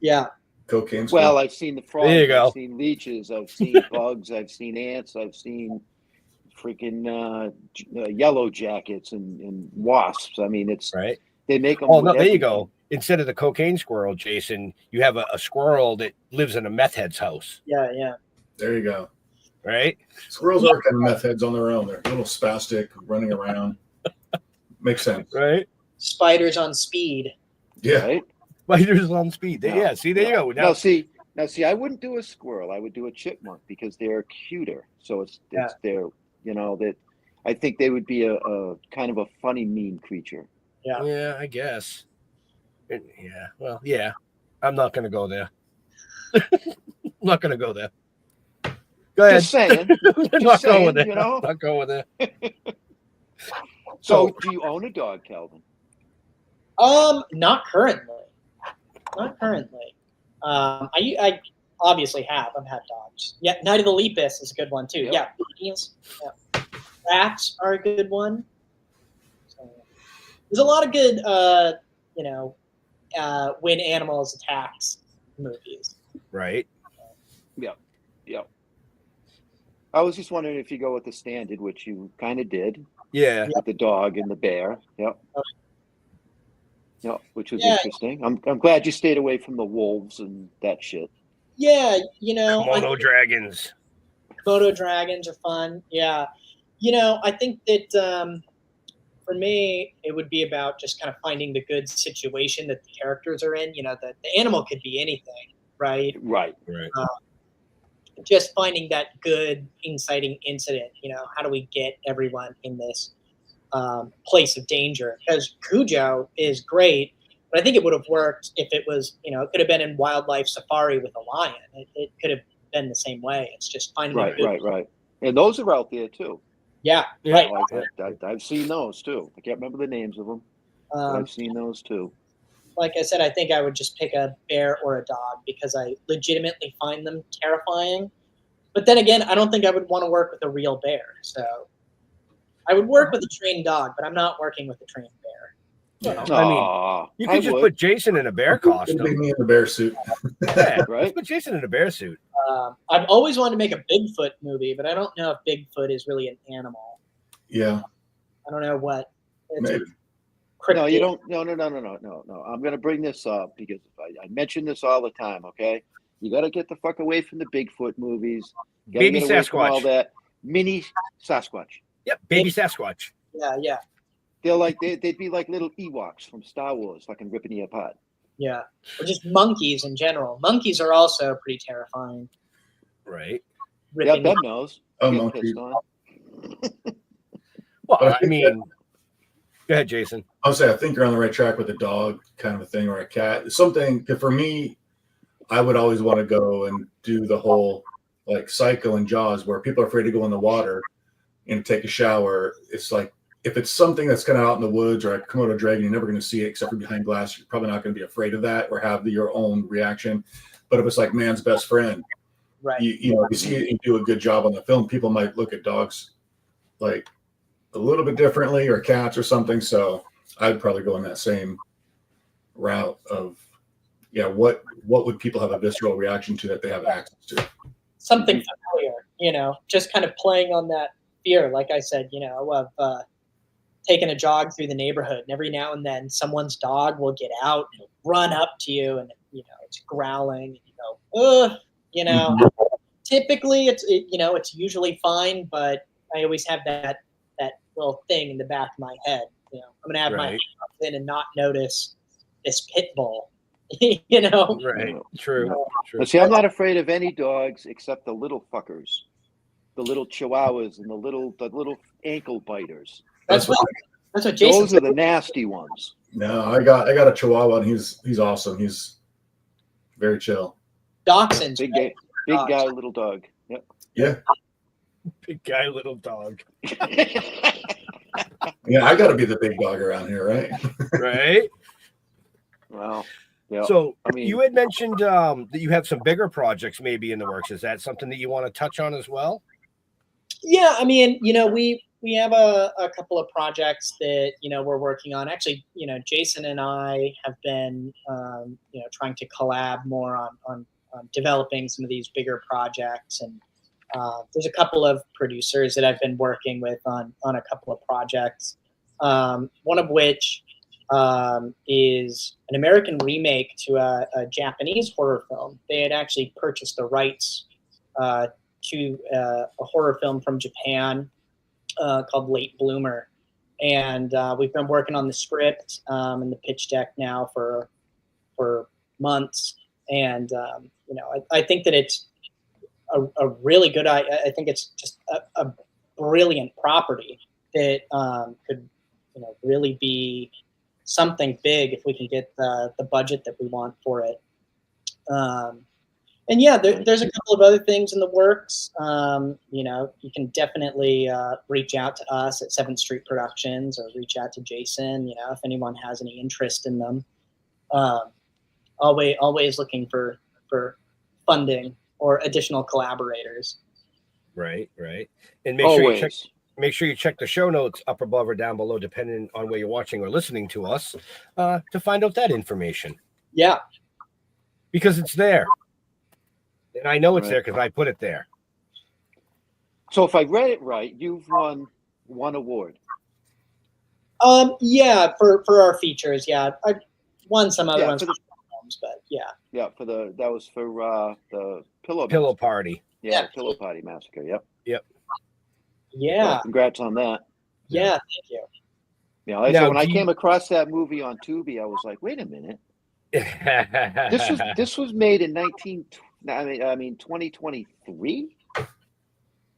Yeah. Cocaine squirrel. Well, I've seen the frogs. There you go. I've seen leeches. I've seen bugs. I've seen ants. I've seen freaking yellow jackets and wasps. I mean, it's right. They make them. Oh no, there you go. Instead of the cocaine squirrel, Jason, you have a squirrel that lives in a meth head's house. Yeah. There you go. Right? Squirrels are kind of meth heads on their own. They're a little spastic, running around. Makes sense. Right? Spiders on speed. Yeah. Right? Spiders on speed. Yeah, see, there you go. Now see, I wouldn't do a squirrel. I would do a chipmunk because they're cuter. So it's their, that I think they would be a kind of a funny, mean creature. Yeah, I guess. I'm not going to go there. I'm not going to go there. Go ahead. Just saying. Not going there. Not going there. So, do you own a dog, Calvin? Not currently. Not currently. I obviously have. I've had dogs. Yeah, Night of the Lepus is a good one too. Yep. Yeah. Rats are a good one. So, there's a lot of good, when animals attacks movies. Right. Yeah. I was just wondering if you go with the standard, which you kind of did. Yeah. With the dog and the bear. Yep. Yeah, which was interesting. I'm glad you stayed away from the wolves and that shit. Yeah, Komodo dragons. Komodo dragons are fun. Yeah. I think that for me, it would be about just kind of finding the good situation that the characters are in. The animal could be anything, right? Right. Just finding that good, inciting incident. How do we get everyone in this place of danger? Because Cujo is great, but I think it would have worked if it was, it could have been in wildlife safari with a lion. It could have been the same way. It's just finding right. And those are out there too. Yeah, right. I've seen those too. I can't remember the names of them. But I've seen those too. Like I said, I think I would just pick a bear or a dog because I legitimately find them terrifying. But then again, I don't think I would want to work with a real bear. So I would work with a trained dog, but I'm not working with a trained bear. Yeah. I mean, you could just put Jason in a bear costume. Put me in a bear suit. Yeah, right. Just put Jason in a bear suit. I've always wanted to make a Bigfoot movie, but I don't know if Bigfoot is really an animal. Yeah. I don't know what. Maybe. No, you don't. No. I'm going to bring this up because I mention this all the time. Okay, you got to get the fuck away from the Bigfoot movies. Baby Sasquatch. All that mini Sasquatch. Yep, baby Sasquatch. Yeah. They'd be like little Ewoks from Star Wars, fucking ripping you apart. Yeah, or just monkeys in general. Monkeys are also pretty terrifying. Right. Yeah, Ben knows. Oh, monkeys. Well, I mean, go ahead, Jason. I'll say I think you're on the right track with a dog kind of a thing or a cat. Something for me, I would always want to go and do the whole like Psycho and Jaws where people are afraid to go in the water and take a shower. It's like if it's something that's kind of out in the woods or a Komodo dragon, you're never going to see it except for behind glass. You're probably not going to be afraid of that or have your own reaction. But if it's like man's best friend, right? You see it and do a good job on the film. People might look at dogs like a little bit differently or cats or something. So I'd probably go in that same route of, what would people have a visceral reaction to that they have access to? Something familiar, just kind of playing on that fear. Like I said, of taking a jog through the neighborhood, and every now and then someone's dog will get out and run up to you, and it's growling, and you go, ugh, Typically, it's usually fine, but I always have that that little thing in the back of my head. You know, I'm gonna have my hand in and not notice this pit bull. You know, Right? True. True. But see, I'm not afraid of any dogs except the little fuckers, the little chihuahuas and the little ankle biters. That's what Jason Those are the nasty ones. No, I got a Chihuahua, and he's awesome. He's very chill. Dachshunds, Big guy, little dog. Yep. Yeah. Big guy, little dog. Yeah, I got to be the big dog around here, right? Right. Well, yeah. So I mean, you had mentioned that you have some bigger projects maybe in the works. Is that something that you want to touch on as well? Yeah, I mean, you know, we have a couple of projects that, you know, we're working on. Actually, you know, Jason and I have been, you know, trying to collab more on developing some of these bigger projects. And there's a couple of producers that I've been working with on a couple of projects. One of which is an American remake to a Japanese horror film. They had actually purchased the rights to a horror film from Japan called Late Bloomer. And we've been working on the script and the pitch deck now for months. And, you know, I think that it's a really good, I think it's just a brilliant property that could, you know, really be something big if we can get the budget that we want for it. And yeah, there's a couple of other things in the works. You know, you can definitely reach out to us at 7th Street Productions or reach out to Jason, you know, if anyone has any interest in them. Always looking for funding or additional collaborators. Right. And make sure you check the show notes up above or down below, depending on where you're watching or listening to us, to find out that information. Yeah. Because it's there. And I know it's there because I put it there. So if I read it right, you've won one award. Yeah, for our features, yeah. I won some other ones for films, but yeah. Yeah, that was for the Pillow Party. Yeah, Pillow Party Massacre. Yep. Yeah. Well, congrats on that. Yeah, thank you. Yeah, so when I came across that movie on Tubi, I was like, wait a minute. This was made in 2023.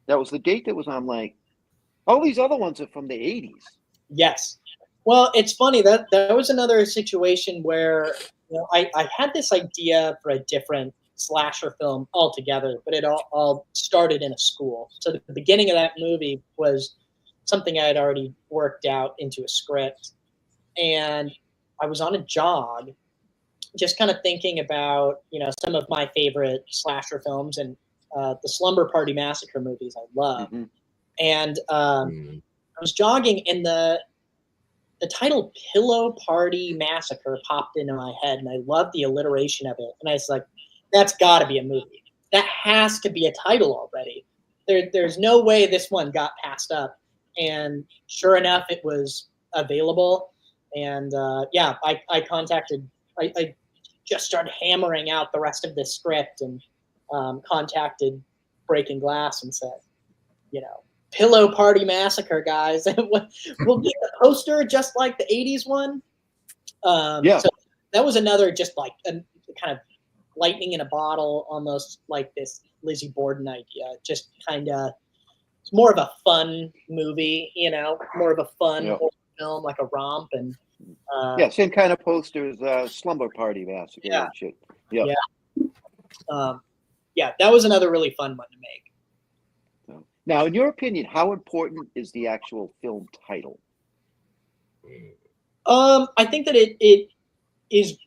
That was the date that was on. Like, all these other ones are from the 80s. Yes. Well, it's funny that was another situation where, you know, I had this idea for a different slasher film altogether, but it all started in a school. So the beginning of that movie was something I had already worked out into a script, and I was on a jog, just kind of thinking about, you know, some of my favorite slasher films and the Slumber Party Massacre movies I love. Mm-hmm. And I was jogging, and the title Pillow Party Massacre popped into my head, and I loved the alliteration of it. And I was like, that's got to be a movie. That has to be a title already. There's no way this one got passed up. And sure enough, it was available. And yeah, I contacted, I just started hammering out the rest of this script and contacted Breaking Glass and said, you know, Pillow Party Massacre, guys. We'll get a poster just like the 80s one. Yeah. So that was another just like a kind of lightning in a bottle, almost like this Lizzie Borden idea. Just kind of, it's more of a fun movie, you know, more of a fun horror film, like a romp. And same kind of poster as Slumber Party Massacre. Yeah. And shit. Yeah. Yeah, that was another really fun one to make. Now, in your opinion, how important is the actual film title? I think that it is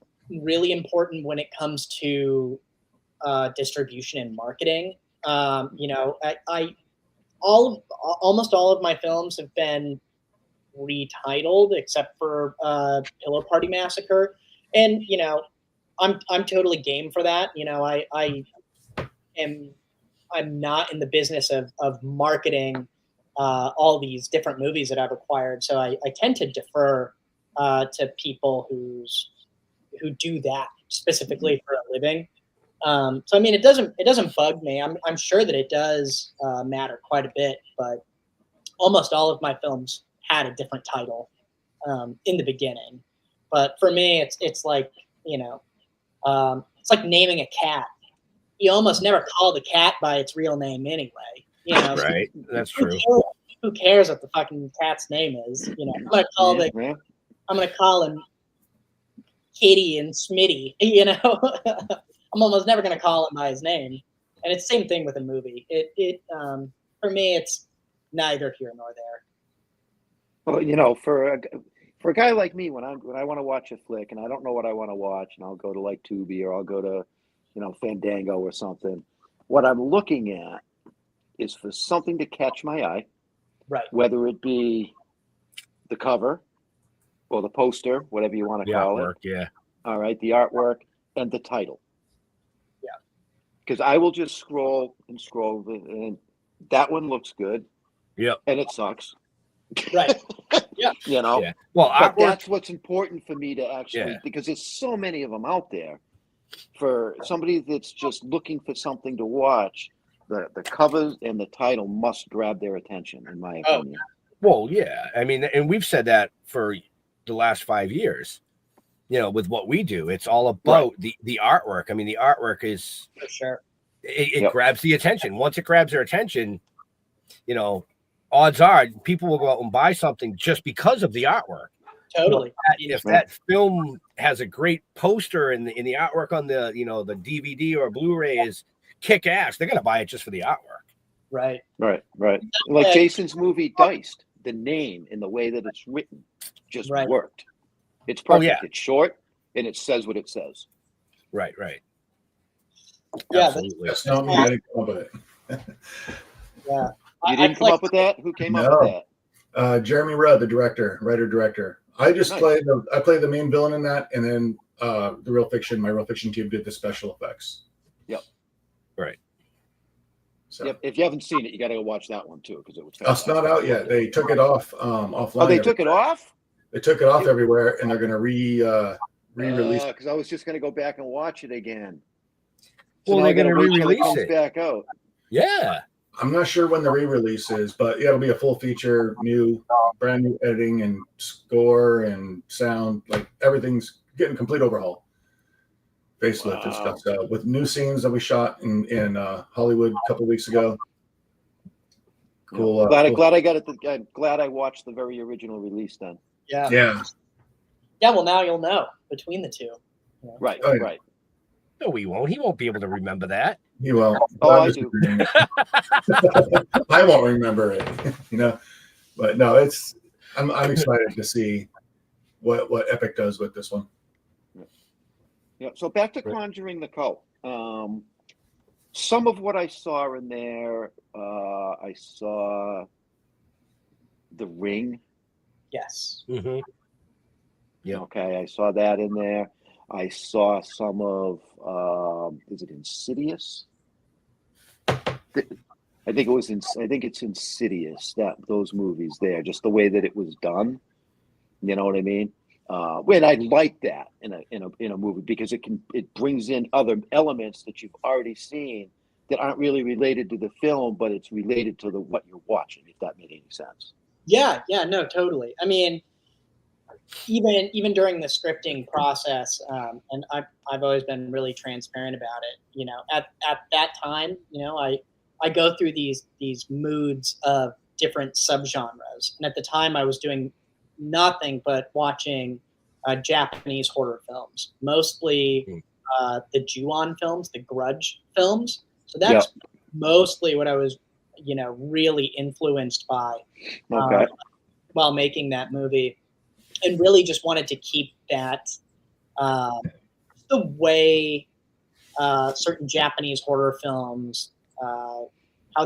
really important when it comes to distribution and marketing. You know, almost all of my films have been retitled except for Pillow Party Massacre, and you know, I'm totally game for that. You know, I'm not in the business of marketing all these different movies that I've acquired, so I tend to defer to people who do that specifically for a living. So I mean, it doesn't bug me. I'm sure that it does matter quite a bit, but almost all of my films had a different title in the beginning. But for me, it's like, it's like naming a cat. You almost never call the cat by its real name anyway. Right. That's true. Who cares what the fucking cat's name is? I'm gonna call him Kitty and Smitty. I'm almost never gonna call him by his name. And it's the same thing with a movie. For me, it's neither here nor there. Well, for a guy like me, when I want to watch a flick and I don't know what I want to watch, and I'll go to like Tubi or I'll go to, Fandango or something. What I'm looking at is for something to catch my eye, right? Whether it be the cover or the poster, whatever you want to call artwork, it. Yeah. All right, the artwork and the title. Yeah. Because I will just scroll and scroll, and that one looks good. Yep. And it sucks. Right. Yeah. Yeah. Well, but that's what's important for me to actually, Yeah. because there's so many of them out there. For somebody that's just looking for something to watch, the covers and the title must grab their attention, in my opinion. Well, yeah. I mean, and we've said that for the last 5 years. With what we do, it's all about the artwork. I mean, the artwork is for sure. It grabs the attention. Once it grabs their attention, odds are people will go out and buy something just because of the artwork. Totally. If that film has a great poster and the artwork on the the DVD or Blu-ray is kick ass, they're gonna buy it just for the artwork. Right. Like Jason's movie Diced, the name and the way that it's written just worked. It's perfect. Yeah. It's short and it says what it says. Right. Yeah, absolutely. That's not me. I didn't come up with it. Yeah. You didn't come up with that? Who came up with that? Jeremy Rudd, the writer-director. I just play the main villain in that, and then my Real Fiction team did the special effects. Yep. Right. So if you haven't seen it, you got to go watch that one too, because it was. It's not out yet. They took it off offline. Oh, they took it off? They took it off everywhere, and they're going to re-release. Because I was just going to go back and watch it again. Well, they're going to re-release it. It comes back out. Yeah. I'm not sure when the re-release is, but yeah, it'll be a full feature, brand new editing and score and sound. Like everything's getting complete overhaul, facelift and stuff. So with new scenes that we shot in Hollywood a couple of weeks ago. Cool. Glad I got it. Glad I watched the very original release then. Yeah. Yeah. Yeah. Well, now you'll know between the two. Right. Oh, yeah. Right. No, he won't. He won't be able to remember that. He won't. Oh, I do. I won't remember it, But no, I'm excited to see what Epic does with this one. Yeah. So back to Conjuring the Cult. Some of what I saw in there, I saw The Ring. Yes. Mm-hmm. Yeah. Okay, I saw that in there. I saw some of, is it Insidious? I think it's Insidious, those movies there, just the way that it was done. You know what I mean? When I like that in a movie, because it brings in other elements that you've already seen that aren't really related to the film, but it's related to what you're watching, if that made any sense. Yeah, no, totally. I mean, even during the scripting process, and I've always been really transparent about it. At that time, I go through these moods of different subgenres, and at the time I was doing nothing but watching Japanese horror films, mostly the Ju-on films, the Grudge films. So that's mostly what I was, really influenced by while making that movie. And really just wanted to keep that the way certain Japanese horror films, how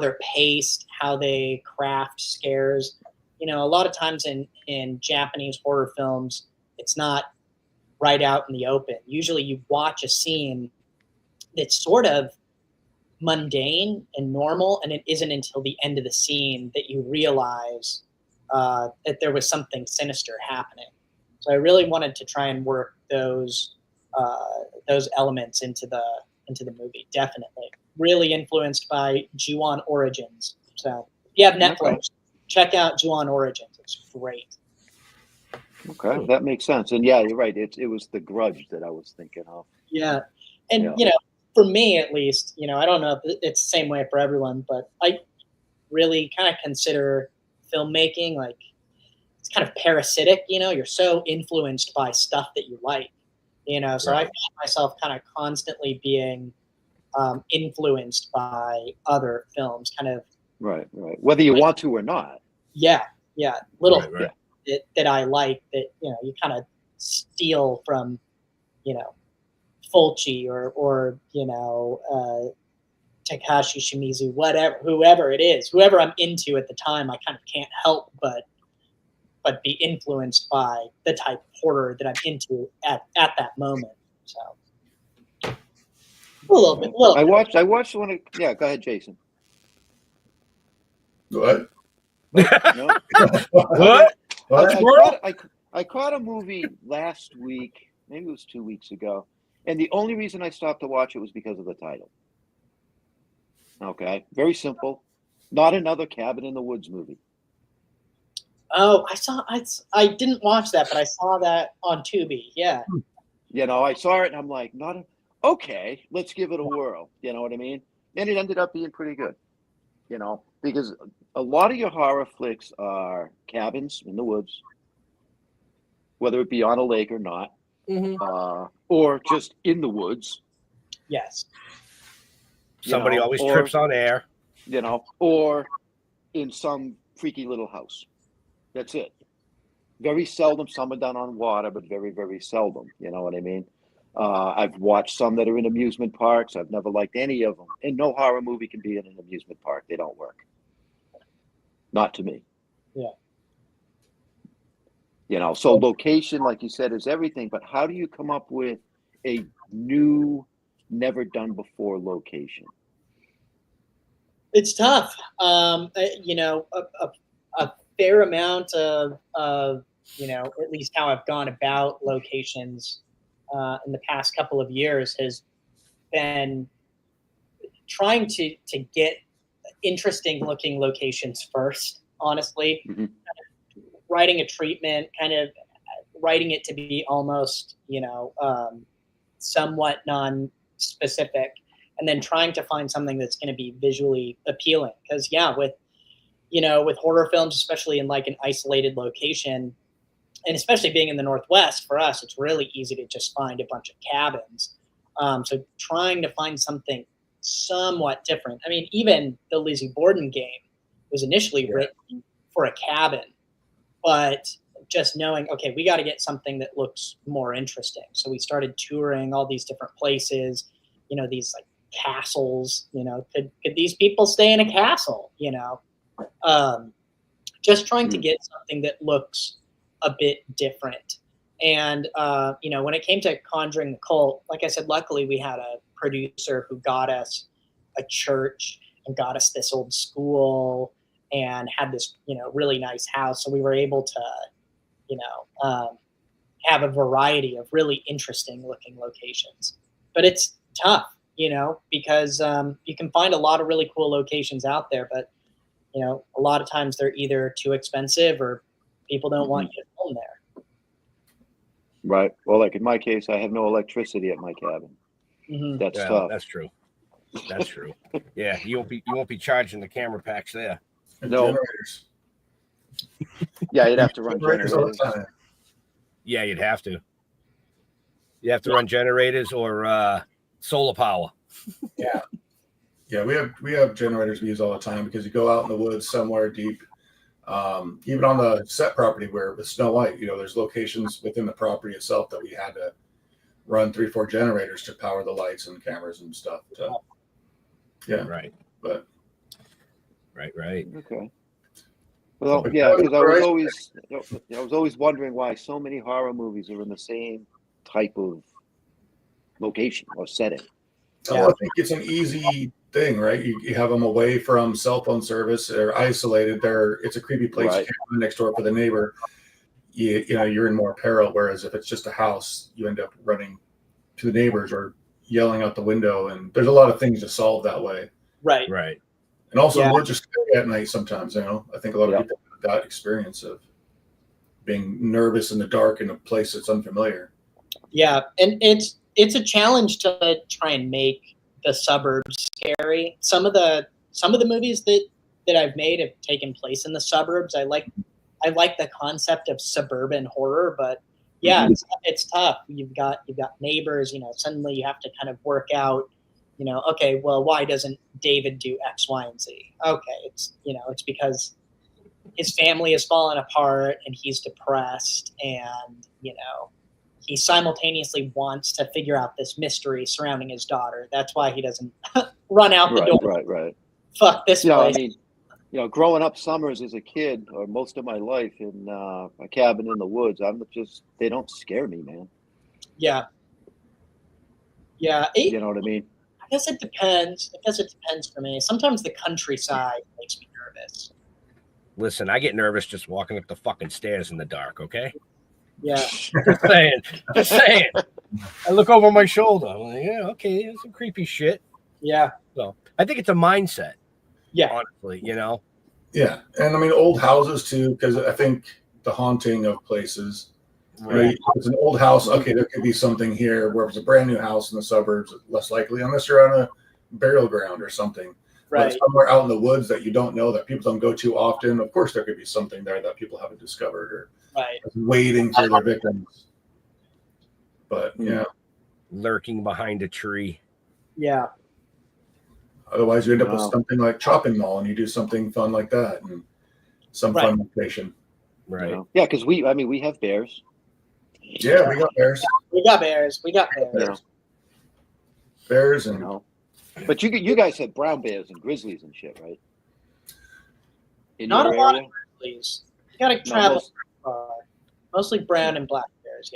they're paced, how they craft scares. A lot of times in Japanese horror films, it's not right out in the open. Usually you watch a scene that's sort of mundane and normal, and it isn't until the end of the scene that you realize that there was something sinister happening. So I really wanted to try and work those elements into the movie. Definitely, really influenced by Ju-on Origins. So if you have Netflix, check out Ju-On Origins. It's great. Okay, that makes sense. And yeah, you're right. It was The Grudge that I was thinking of. Yeah. And, for me at least, I don't know if it's the same way for everyone, but I really kind of consider filmmaking like it's kind of parasitic. You're so influenced by stuff that you like, so I find myself kind of constantly being influenced by other films, kind of. Right. Whether you want to or not. Yeah. Little Right. that I like that, you kind of steal from, Fulci or Takashi Shimizu, whoever it is, whoever I'm into at the time, I kind of can't help but be influenced by the type of horror that I'm into at that moment. So a little bit. I watched one of, yeah, go ahead, Jason. What? No? What? I caught a movie last week, maybe it was 2 weeks ago, and the only reason I stopped to watch it was because of the title. Okay, very simple. Not another Cabin in the Woods movie. Oh, I didn't watch that, but I saw that on Tubi. Yeah. I saw it and I'm like, okay, let's give it a whirl. You know what I mean? And it ended up being pretty good. Because a lot of your horror flicks are cabins in the woods, whether it be on a lake or not, or just in the woods. Yes. Somebody always trips on air. Or in some freaky little house. That's it. Very seldom some are done on water, but very, very seldom. You know what I mean? I've watched some that are in amusement parks. I've never liked any of them. And no horror movie can be in an amusement park. They don't work. Not to me. Yeah. So location, like you said, is everything. But how do you come up with a new, never done before location? It's tough. A fair amount of at least how I've gone about locations in the past couple of years has been trying to get interesting looking locations first, honestly. Mm-hmm. Writing a treatment, kind of writing it to be almost, somewhat non-specific, and then trying to find something that's going to be visually appealing. Because with horror films, especially in like an isolated location, and especially being in the Northwest, for us, it's really easy to just find a bunch of cabins. So trying to find something somewhat different. I mean, even the Lizzie Borden game was initially written for a cabin, but just knowing, okay, we got to get something that looks more interesting. So we started touring all these different places, these like castles, could these people stay in a castle, just trying to get something that looks a bit different. And, when it came to Conjuring the Cult, like I said, luckily we had a producer who got us a church and got us this old school and had this, really nice house. So we were able to, have a variety of really interesting looking locations. But it's tough, because you can find a lot of really cool locations out there, but, a lot of times they're either too expensive or people don't want you to film there. Right. Well, like in my case, I have no electricity at my cabin. Mm-hmm. That's tough. That's true. Yeah, you won't be charging the camera packs there. No. Generators. Yeah, you'd have to run Generators all the generators. time. Yeah, you'd have to. You have to run generators or solar power. Yeah, we have generators we use all the time because you go out in the woods somewhere deep, even on the set property where with Snow White, there's locations within the property itself that we had to run 3-4 generators to power the lights and cameras and stuff. Right. But right. Okay. Well, yeah, because I was always wondering why so many horror movies are in the same type of location or setting. I think it's an easy thing, right? You have them away from cell phone service. They're isolated. It's a creepy place. Right. You can't run next door for the neighbor. You're in more peril. Whereas if it's just a house, you end up running to the neighbors or yelling out the window. And there's a lot of things to solve that way. Right. And also, we'll just stay at night sometimes. You know, I think a lot of people have that experience of being nervous in the dark in a place that's unfamiliar. Yeah, and it's a challenge to try and make the suburbs scary. Some of the movies that I've made have taken place in the suburbs. I like the concept of suburban horror, but it's tough. You've got neighbors. You know, suddenly you have to kind of work out. You know, okay, well, why doesn't David do X, Y, and Z? Okay, it's because his family has fallen apart and he's depressed, and he simultaneously wants to figure out this mystery surrounding his daughter. That's why he doesn't run out the door. Right. Fuck this place. I mean, growing up summers as a kid, or most of my life in a cabin in the woods, they don't scare me, man. Yeah. You know what I mean? I guess it depends. For me. Sometimes the countryside makes me nervous. Listen, I get nervous just walking up the fucking stairs in the dark, okay? Yeah. Just saying. I look over my shoulder. I'm like, yeah, okay, it's some creepy shit. Yeah. So I think it's a mindset. Yeah. Honestly, Yeah. And I mean, old houses too, because I think the haunting of places. Right. If it's an old house, okay, there could be something here. Where if it's a brand new house in the suburbs, less likely, unless you're on a burial ground or something. Right. But somewhere out in the woods that you don't know, that people don't go to often, of course there could be something there that people haven't discovered or waiting for their victims. But lurking behind a tree. Yeah. Otherwise you end up with something like Chopping Mall, and you do something fun like that, and some fun location. Right. Yeah, because we have bears. Yeah, we got bears. We got bears. Bears and but you guys have brown bears and grizzlies and shit, right? Not a lot of grizzlies. You gotta travel far. Mostly brown and black bears,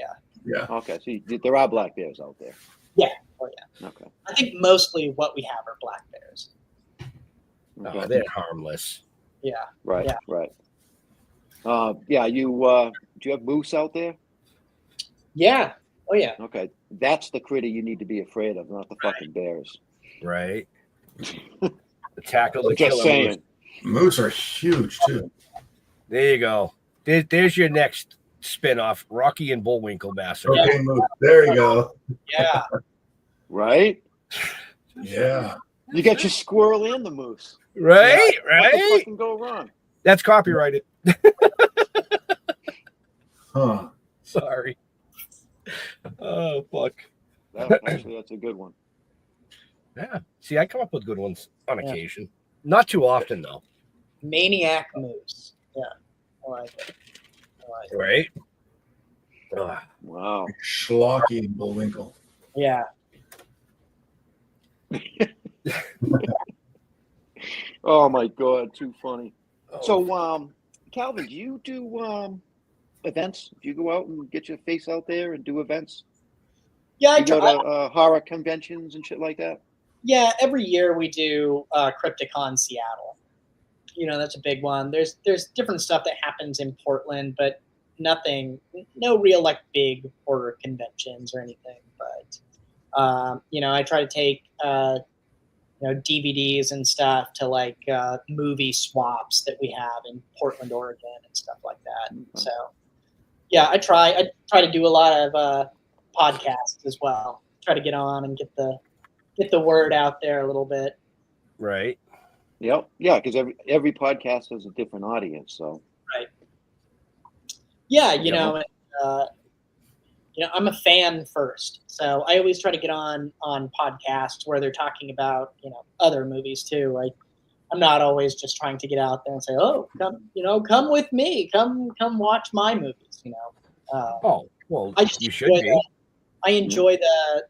Yeah. Okay, so there are black bears out there. Yeah. Oh yeah. Okay. I think mostly what we have are black bears. Oh, they're harmless. Yeah. Right. Yeah. Right. Do you have moose out there? Yeah. Oh yeah. Okay, that's the critter you need to be afraid of, not the fucking bears. Right. The tackle the Just killer. saying. Moose are huge too. There you go. There's your next spin-off, Rocky and Bullwinkle Massacre. Okay, Moose. There you go. Yeah. Right? Yeah. You got your squirrel and the moose. Right? What can go wrong? That's copyrighted. Huh. Sorry. Oh, fuck. Actually, that's a good one. Yeah. See, I come up with good ones on occasion. Not too often, though. Maniac moose. Yeah. I like it. Right? Wow. Schlocky and Bullwinkle. Yeah. Oh my God, too funny. So, Calvin, do you do events? Do you go out and get your face out there and do events? Yeah, I go to horror conventions and shit like that? Yeah, every year we do Crypticon Seattle. That's a big one. There's different stuff that happens in Portland, but no real like big horror conventions or anything. But I try to take DVDs and stuff to like movie swaps that we have in Portland, Oregon, and stuff like that. Okay. So yeah, I try to do a lot of podcasts as well. Try to get on and get the word out there a little bit. Right. Yep. Yeah, because every podcast has a different audience. So. Right. Yeah, I'm a fan first, so I always try to get on podcasts where they're talking about other movies too. I'm not always just trying to get out there and say, oh, come with me, come watch my movies. You should be. I enjoy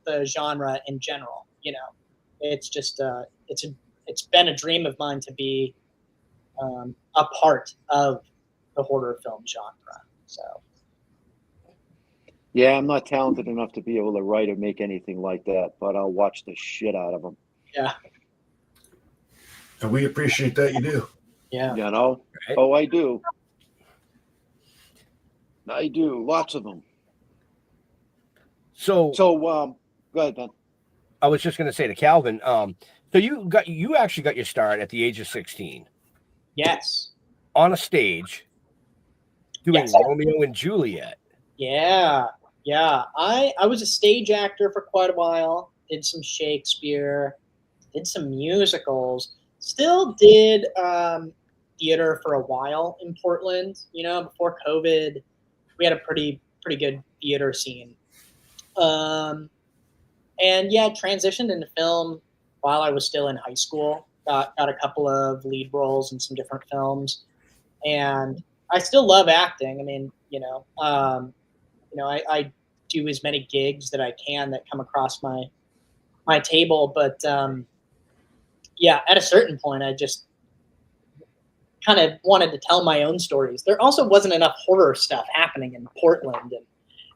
the genre in general. It's just it's been a dream of mine to be a part of the horror film genre. So. Yeah, I'm not talented enough to be able to write or make anything like that, but I'll watch the shit out of them. Yeah. And we appreciate that you do. Yeah. Right. Oh, I do. I do. Lots of them. So go ahead, Ben. I was just going to say to Calvin, So you actually got your start at the age of 16. Yes. On a stage doing Yes. Romeo and Juliet. Yeah. I was a stage actor for quite a while. Did some Shakespeare, did some musicals, still did theater for a while in Portland. You know, before COVID, we had a pretty good theater scene. And yeah, transitioned into film while I was still in high school. Got a couple of lead roles in some different films, and I still love acting. I mean, I do as many gigs that I can that come across my table, but yeah, at a certain point, I just kind of wanted to tell my own stories. There also wasn't enough horror stuff happening in Portland,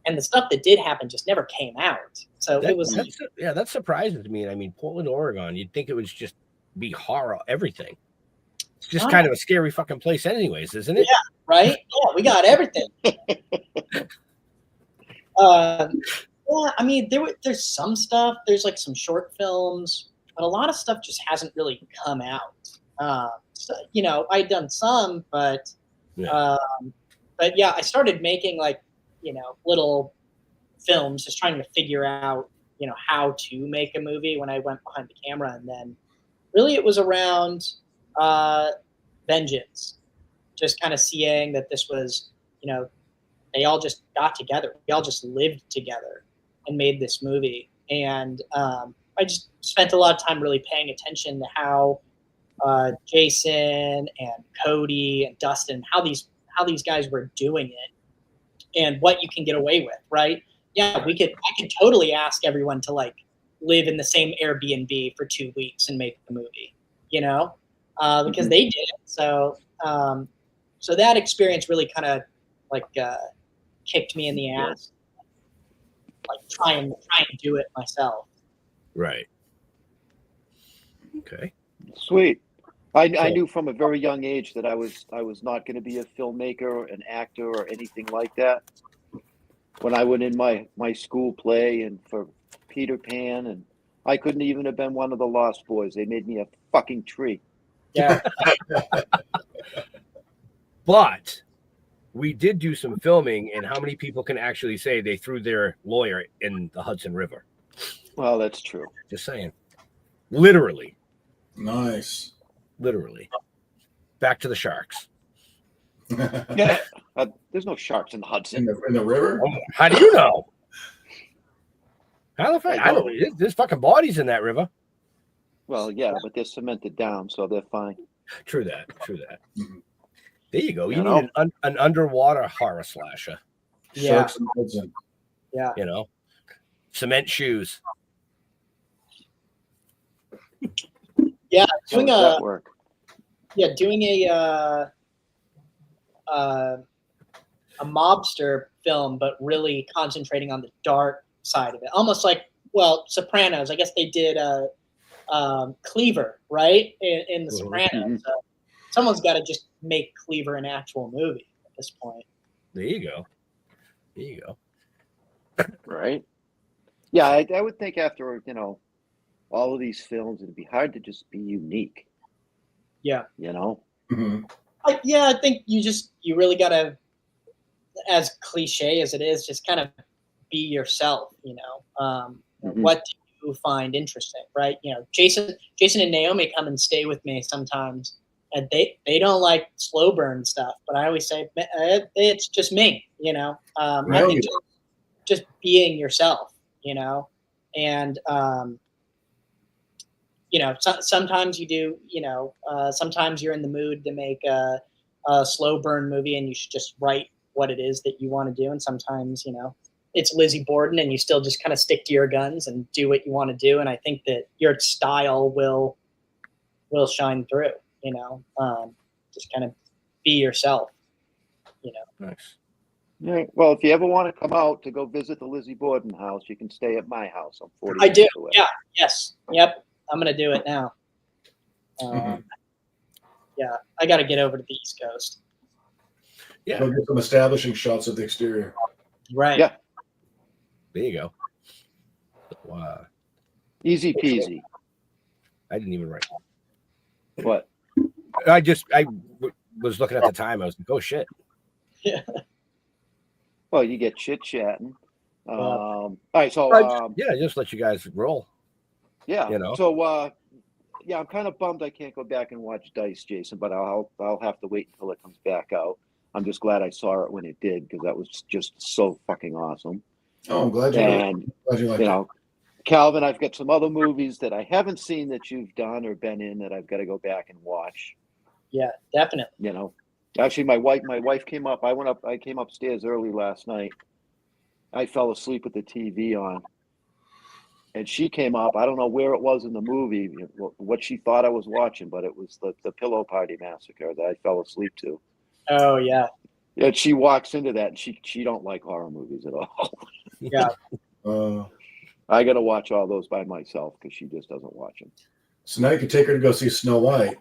and the stuff that did happen just never came out. So that surprises me. I mean, Portland, Oregon, you'd think it would just be horror, everything. It's just kind of a scary fucking place anyways, isn't it? Yeah, right? Yeah, we got everything. Yeah, I mean, there's some stuff. There's like some short films, but a lot of stuff just hasn't really come out. So, I'd done some, but yeah, I started making like, little films, just trying to figure out, how to make a movie when I went behind the camera. And then really it was around Vengeance, just kind of seeing that this was, they all just got together. We all just lived together and made this movie. And I just spent a lot of time really paying attention to how Jason and Cody and Dustin, how these guys were doing it and what you can get away with, right? Yeah, I could totally ask everyone to like live in the same Airbnb for 2 weeks and make the movie, because they did it. So that experience really kind of like kicked me in the ass, like try and do it myself. Right. Okay. Sweet. I knew from a very young age that I was not going to be a filmmaker, an actor, or anything like that. When I went in my school play and for Peter Pan, and I couldn't even have been one of the Lost Boys. They made me a fucking tree. Yeah. But we did do some filming, and how many people can actually say they threw their lawyer in the Hudson River? Well, that's true. Just saying. Literally. Nice. Literally. Back to the sharks. Yeah. There's no sharks in the Hudson. In the river? Oh, how do you know? How the fuck? I don't know. There's fucking bodies in that river. Well, yeah, but they're cemented down, so they're fine. True that. Mm-hmm. There you go. You know? need an underwater horror slasher. Yeah. Sharks in the Hudson. Yeah. Cement shoes. Yeah, doing a mobster film, but really concentrating on the dark side of it, almost like Sopranos. I guess they did Cleaver, right? In the Sopranos. Mm-hmm. So someone's got to just make Cleaver an actual movie at this point. There you go. Right? Yeah, I would think after all of these films, it'd be hard to just be unique. Yeah. Mm-hmm. I think you really got to, as cliche as it is, just kind of be yourself. Mm-hmm. What do you find interesting, right? Jason and Naomi come and stay with me sometimes, and they don't like slow burn stuff, but I always say it's just me. I think just being yourself. And sometimes you do, sometimes you're in the mood to make a slow burn movie and you should just write what it is that you want to do. And sometimes, it's Lizzie Borden and you still just kind of stick to your guns and do what you want to do. And I think that your style will shine through, just kind of be yourself, Nice. Right. Well, if you ever want to come out to go visit the Lizzie Borden house, you can stay at my house. I'm 40 I do. minutes away. Yeah. Yes. Yep. I'm going to do it now. Yeah. I got to get over to the East Coast. Yeah. Go get some establishing shots of the exterior. Right. Yeah. There you go. Wow. Easy peasy. I didn't even write. What? I was looking at the time. I was like, oh shit. Yeah. Well, you get chit chatting. All right, so just let you guys roll. Yeah, you know. So yeah, I'm kind of bummed I can't go back and watch Dice, Jason, but I'll have to wait until it comes back out. I'm just glad I saw it when it did because that was just so fucking awesome. Oh, I'm glad you liked it. Calvin, I've got some other movies that I haven't seen that you've done or been in that I've got to go back and watch. Yeah, definitely. You know, actually, my wife came up. I came upstairs early last night. I fell asleep with the TV on, and she came up. I don't know where it was in the movie, what she thought I was watching, but it was the Pillow Party Massacre that I fell asleep to. Oh yeah. And she walks into that, and she don't like horror movies at all. Yeah. I got to watch all those by myself because she just doesn't watch them. So now you can take her to go see Snow White.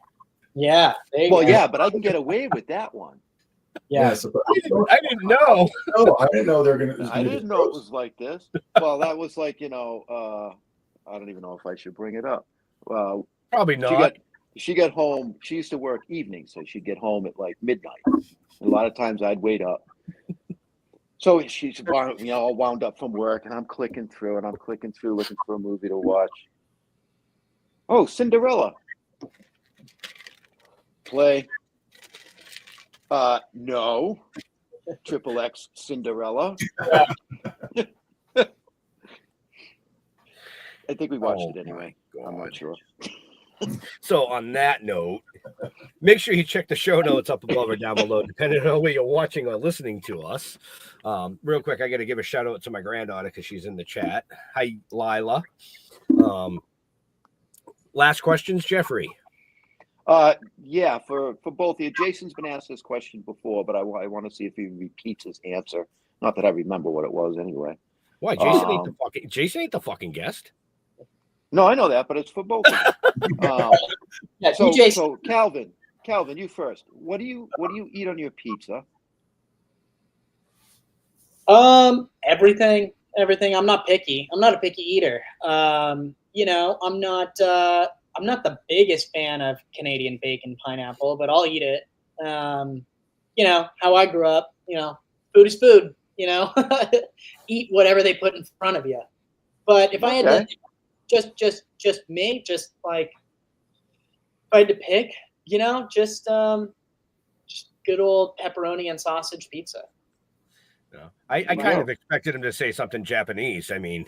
Yeah. Yeah, but I can get away with that one. Yeah. I didn't know. No, I didn't know they were going to. I didn't know it was like this. Well, that was like, I don't even know if I should bring it up. Probably not. She got home. She used to work evenings, so she'd get home at like midnight. A lot of times I'd wait up. So she's all wound up from work, and I'm clicking through looking for a movie to watch. Oh, Cinderella. Play. No. XXX Cinderella. I think we watched it anyway. I'm not sure. So on that note, make sure you check the show notes up above or down below, depending on where you're watching or listening to us. Real quick, I got to give a shout out to my granddaughter because she's in the chat. Hi, Lila. Last questions, Jeffrey. Yeah, for both of you. Jason's been asked this question before, but I want to see if he repeats his answer. Not that I remember what it was anyway. Why? Jason ain't the fucking guest. No, I know that, but it's for both of you. So Calvin, you first. What do you eat on your pizza? Everything. I'm not picky. I'm not a picky eater. I'm not the biggest fan of Canadian bacon pineapple, but I'll eat it. How I grew up, food is food, eat whatever they put in front of you. But if I had to just me, just like if I had to pick, just good old pepperoni and sausage pizza. No, I kind of expected him to say something Japanese. I mean,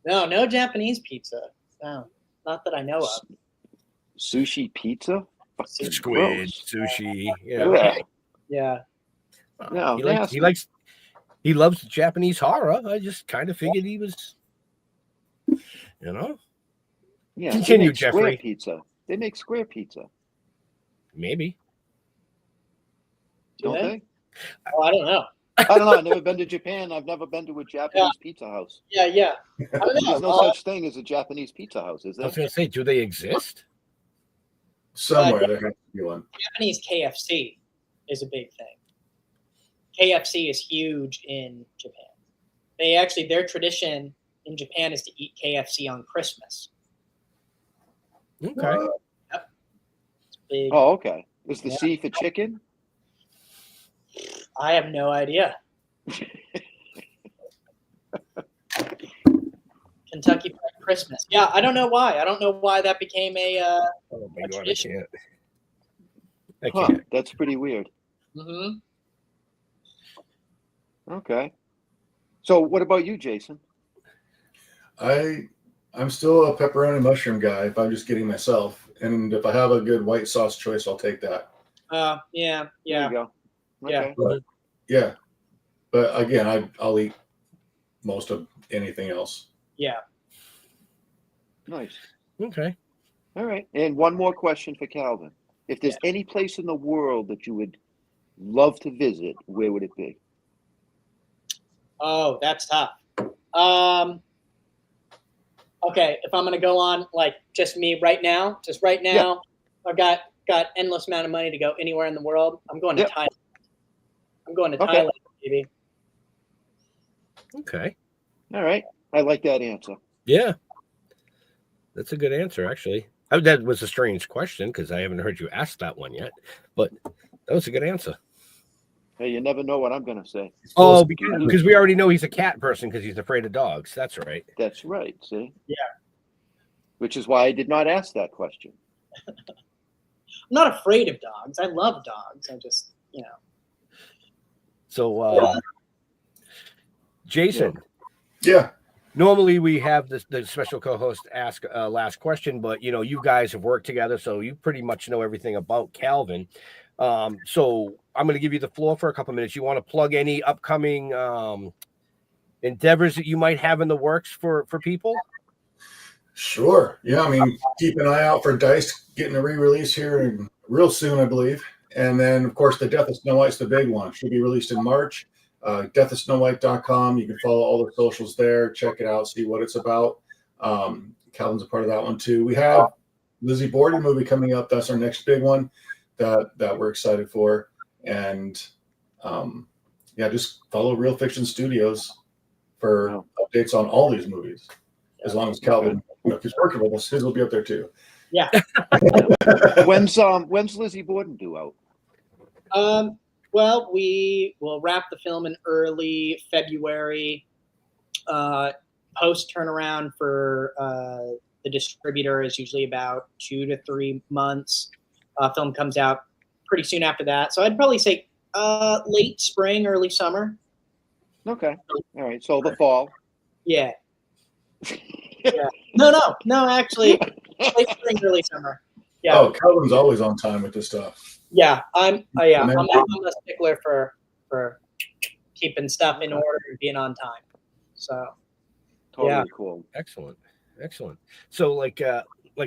no Japanese pizza. No, not that I know of. Sushi pizza? Squid, gross. Sushi. Yeah. No, he loves Japanese horror. I just kind of figured he was, Yeah. Continue, Jeffrey. Square pizza. They make square pizza. Maybe. Don't they? Oh, I don't know. I don't know. I've never been to Japan. I've never been to a Japanese pizza house. Yeah. I don't know. There's no such thing as a Japanese pizza house, is there? I was going to say, do they exist? Somewhere there has to be one. Japanese KFC is a big thing. KFC is huge in Japan. Their tradition in Japan is to eat KFC on Christmas. Okay. Yep. It's big. Oh, okay. Is the C for chicken? I have no idea. Kentucky Fried Christmas. Yeah, I don't know why. I don't know why that became a oh my God, tradition. I can't. That's pretty weird. Mm-hmm. Okay. So what about you, Jason? I'm still a pepperoni mushroom guy if I'm just getting myself. And if I have a good white sauce choice, I'll take that. Yeah. There you go. Okay. Yeah. But again, I'll eat most of anything else. Yeah. Nice. Okay. All right. And one more question for Calvin. If there's any place in the world that you would love to visit, where would it be? Oh, that's tough. Okay, if I'm gonna go on like just me right now, I've got endless amount of money to go anywhere in the world. I'm going to Thailand. I'm going to Thailand, baby. Okay. All right. I like that answer. Yeah. That's a good answer, actually. That was a strange question because I haven't heard you ask that one yet, but that was a good answer. Hey, you never know what I'm going to say. Oh, because we already know he's a cat person because he's afraid of dogs. That's right. That's right. See? Yeah. Which is why I did not ask that question. I'm not afraid of dogs. I love dogs. I just, So, Jason. Yeah. Normally we have the special co-host ask a last question, but you guys have worked together, so you pretty much know everything about Calvin. So I'm going to give you the floor for a couple minutes. You want to plug any upcoming endeavors that you might have in the works for people? Sure. Yeah, I mean, keep an eye out for Dice getting a re-release here real soon, I believe. And then, of course, The Death of Snow White's the big one. Should be released in March. deathofsnowwhite.com. You can follow all the socials there. Check it out. See what it's about. Calvin's a part of that one, too. We have Lizzie Borden movie coming up. That's our next big one that we're excited for. And, just follow Real Fiction Studios for updates on all these movies. As long as Calvin keeps working with us, his will be up there too. Yeah. When's Lizzie Borden due out? Well, we will wrap the film in early February. Post turnaround for the distributor is usually about 2 to 3 months. Film comes out pretty soon after that, so I'd probably say late spring, early summer. Okay. All right. So the fall. Yeah. Yeah. No. Actually, late spring, early summer. Yeah. Oh, Calvin's always on time with this stuff. Yeah, I'm a stickler for keeping stuff in order and being on time. So, totally cool. Excellent. So, like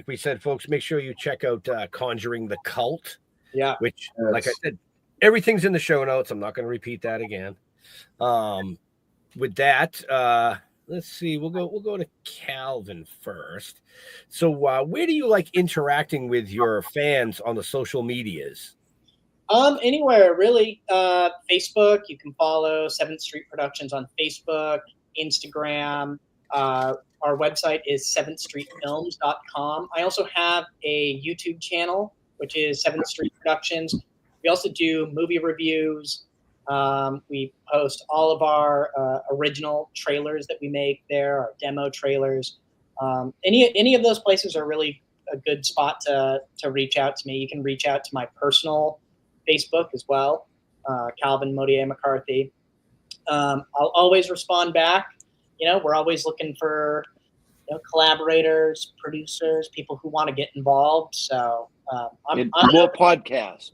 we said, folks, make sure you check out Conjuring the Cult. Yeah. Which, like I said, everything's in the show notes. I'm not going to repeat that again. With that, let's see. We'll go to Calvin first. So, where do you like interacting with your fans on the social medias? Anywhere really. Facebook. You can follow 7th Street Productions on Facebook, Instagram. Our website is 7thstreetfilms.com. I also have a YouTube channel, which is 7th Street Productions. We also do movie reviews. We post all of our original trailers that we make there, our demo trailers. Any of those places are really a good spot to reach out to me. You can reach out to my personal Facebook as well, Calvin Morié McCarthy. I'll always respond back. We're always looking for collaborators, producers, people who want to get involved. So more podcasts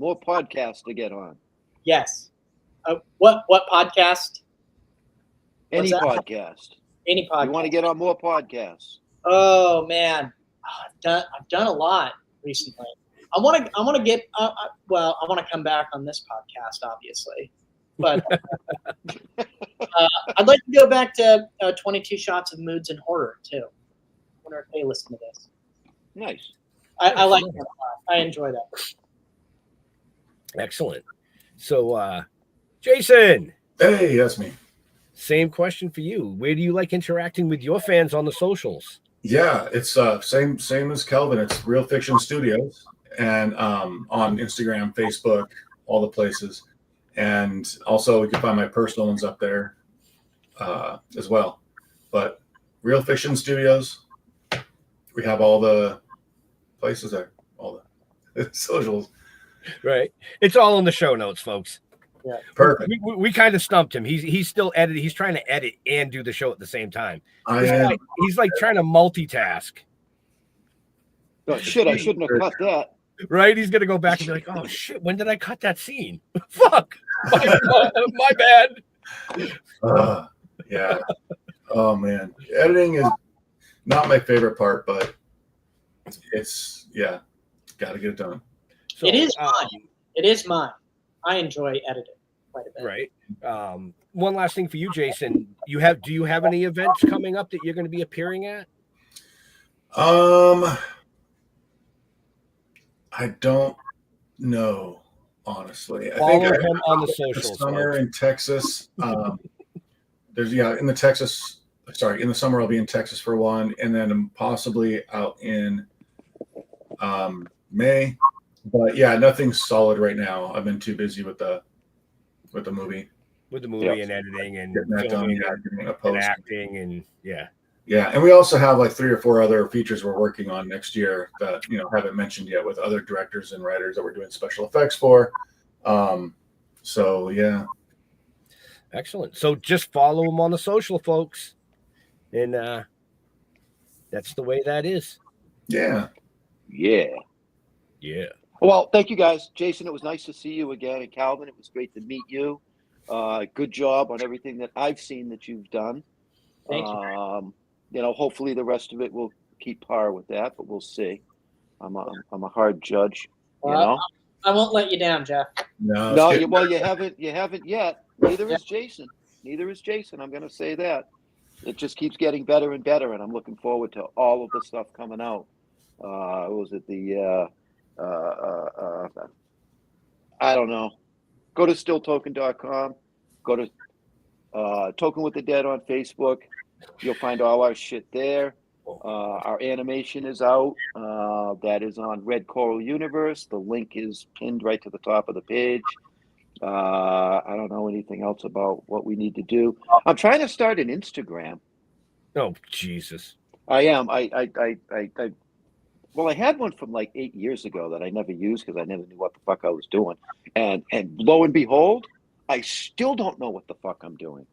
to get on. Yes. What podcast? Any podcast. Any podcast. You want to get on more podcasts? Oh man, I've done a lot recently. I want to get. I want to come back on this podcast, obviously, but I'd like to go back to 22 Shots of Moods and Horror too. I wonder if they listen to this. Nice. I like that a lot. I enjoy that. Excellent. So, Jason. Hey, that's me. Same question for you. Where do you like interacting with your fans on the socials? Yeah, it's same as Calvin. It's Real Fiction Studios, and on Instagram, Facebook, all the places, and also you can find my personal ones up there as well. But Real Fiction Studios, we have all the places there, all the socials. Right. It's all in the show notes, folks. Yeah. Perfect. We kind of stumped him. He's still editing. He's trying to edit and do the show at the same time. He's like trying to multitask. Oh, shit, I shouldn't have cut that. Right? He's gonna go back and be like, "Oh shit, when did I cut that scene? Fuck, my bad." Yeah. Oh man, editing is not my favorite part, but it's got to get it done. So, it is mine. It is mine. I enjoy editing quite a bit. Right. One last thing for you, Jason. Do you have any events coming up that you're going to be appearing at? I don't know, honestly. I Follow think him on the socials. Summer in Texas. There's in the Texas in the summer I'll be in Texas for one, and then possibly out in May. But yeah, nothing's solid right now. I've been too busy with the movie. With the movie and editing and filming and acting and yeah, and we also have like 3 or 4 other features we're working on next year that haven't mentioned yet with other directors and writers that we're doing special effects for. So yeah, excellent. So just follow them on the social, folks, and that's the way that is. Yeah. Well, thank you guys, Jason. It was nice to see you again, and Calvin, it was great to meet you. Good job on everything that I've seen that you've done. Thank you. Hopefully the rest of it will keep par with that, but we'll see. I'm a hard judge. I won't let you down, Jeff. No. You haven't yet. Neither is Jason. I'm going to say that. It just keeps getting better and better, and I'm looking forward to all of the stuff coming out. Was it the? I don't know. Go to stilltoken.com. Go to Token with the Dead on Facebook. You'll find all our shit there. Our animation is out. That is on Red Coral Universe. The link is pinned right to the top of the page. I don't know anything else about what we need to do. I'm trying to start an Instagram. Oh, Jesus. I am. Well, I had one from like 8 years ago that I never used because I never knew what the fuck I was doing. And lo and behold, I still don't know what the fuck I'm doing.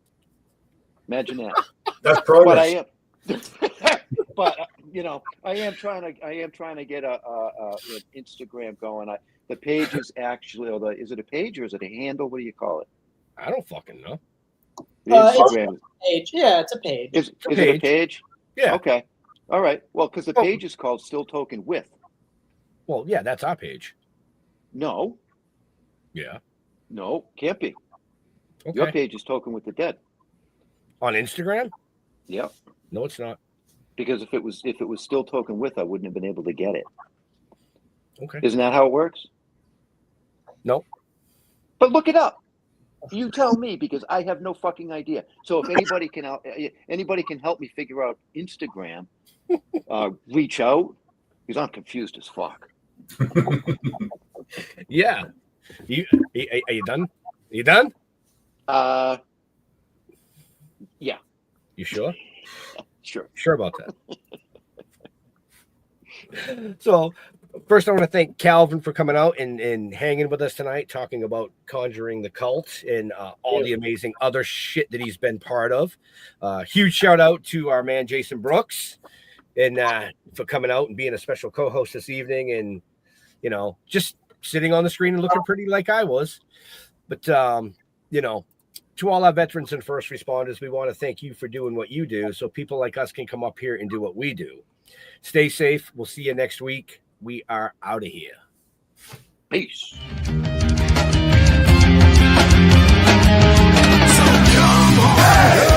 Imagine that. That's progress. But I am. But I am trying to get an Instagram going. The page is actually, is it a page or is it a handle? What do you call it? I don't fucking know. The Instagram it's a page. Yeah, it's a page. Is it a page? Yeah. Okay. All right. Well, because the page is called Still Token With. Well, yeah, that's our page. No. Yeah. No, can't be. Okay. Your page is Token with the Dead. On Instagram? Yep. No, it's not. Because if it was Still Token With, I wouldn't have been able to get it. Okay. Isn't that how it works? Nope. But look it up. You tell me, because I have no fucking idea. So if anybody can help me figure out Instagram, reach out, because I'm confused as fuck. Yeah. Are you done? Are you done? Yeah. You sure? Sure. Sure about that. So first, I want to thank Calvin for coming out and hanging with us tonight, talking about Conjuring the Cult and all the amazing other shit that he's been part of. Huge shout out to our man Jason Brooks and for coming out and being a special co-host this evening, and just sitting on the screen and looking pretty like I was. But to all our veterans and first responders, we want to thank you for doing what you do, so people like us can come up here and do what we do. Stay safe. We'll see you next week. We are out of here. Peace. So come on.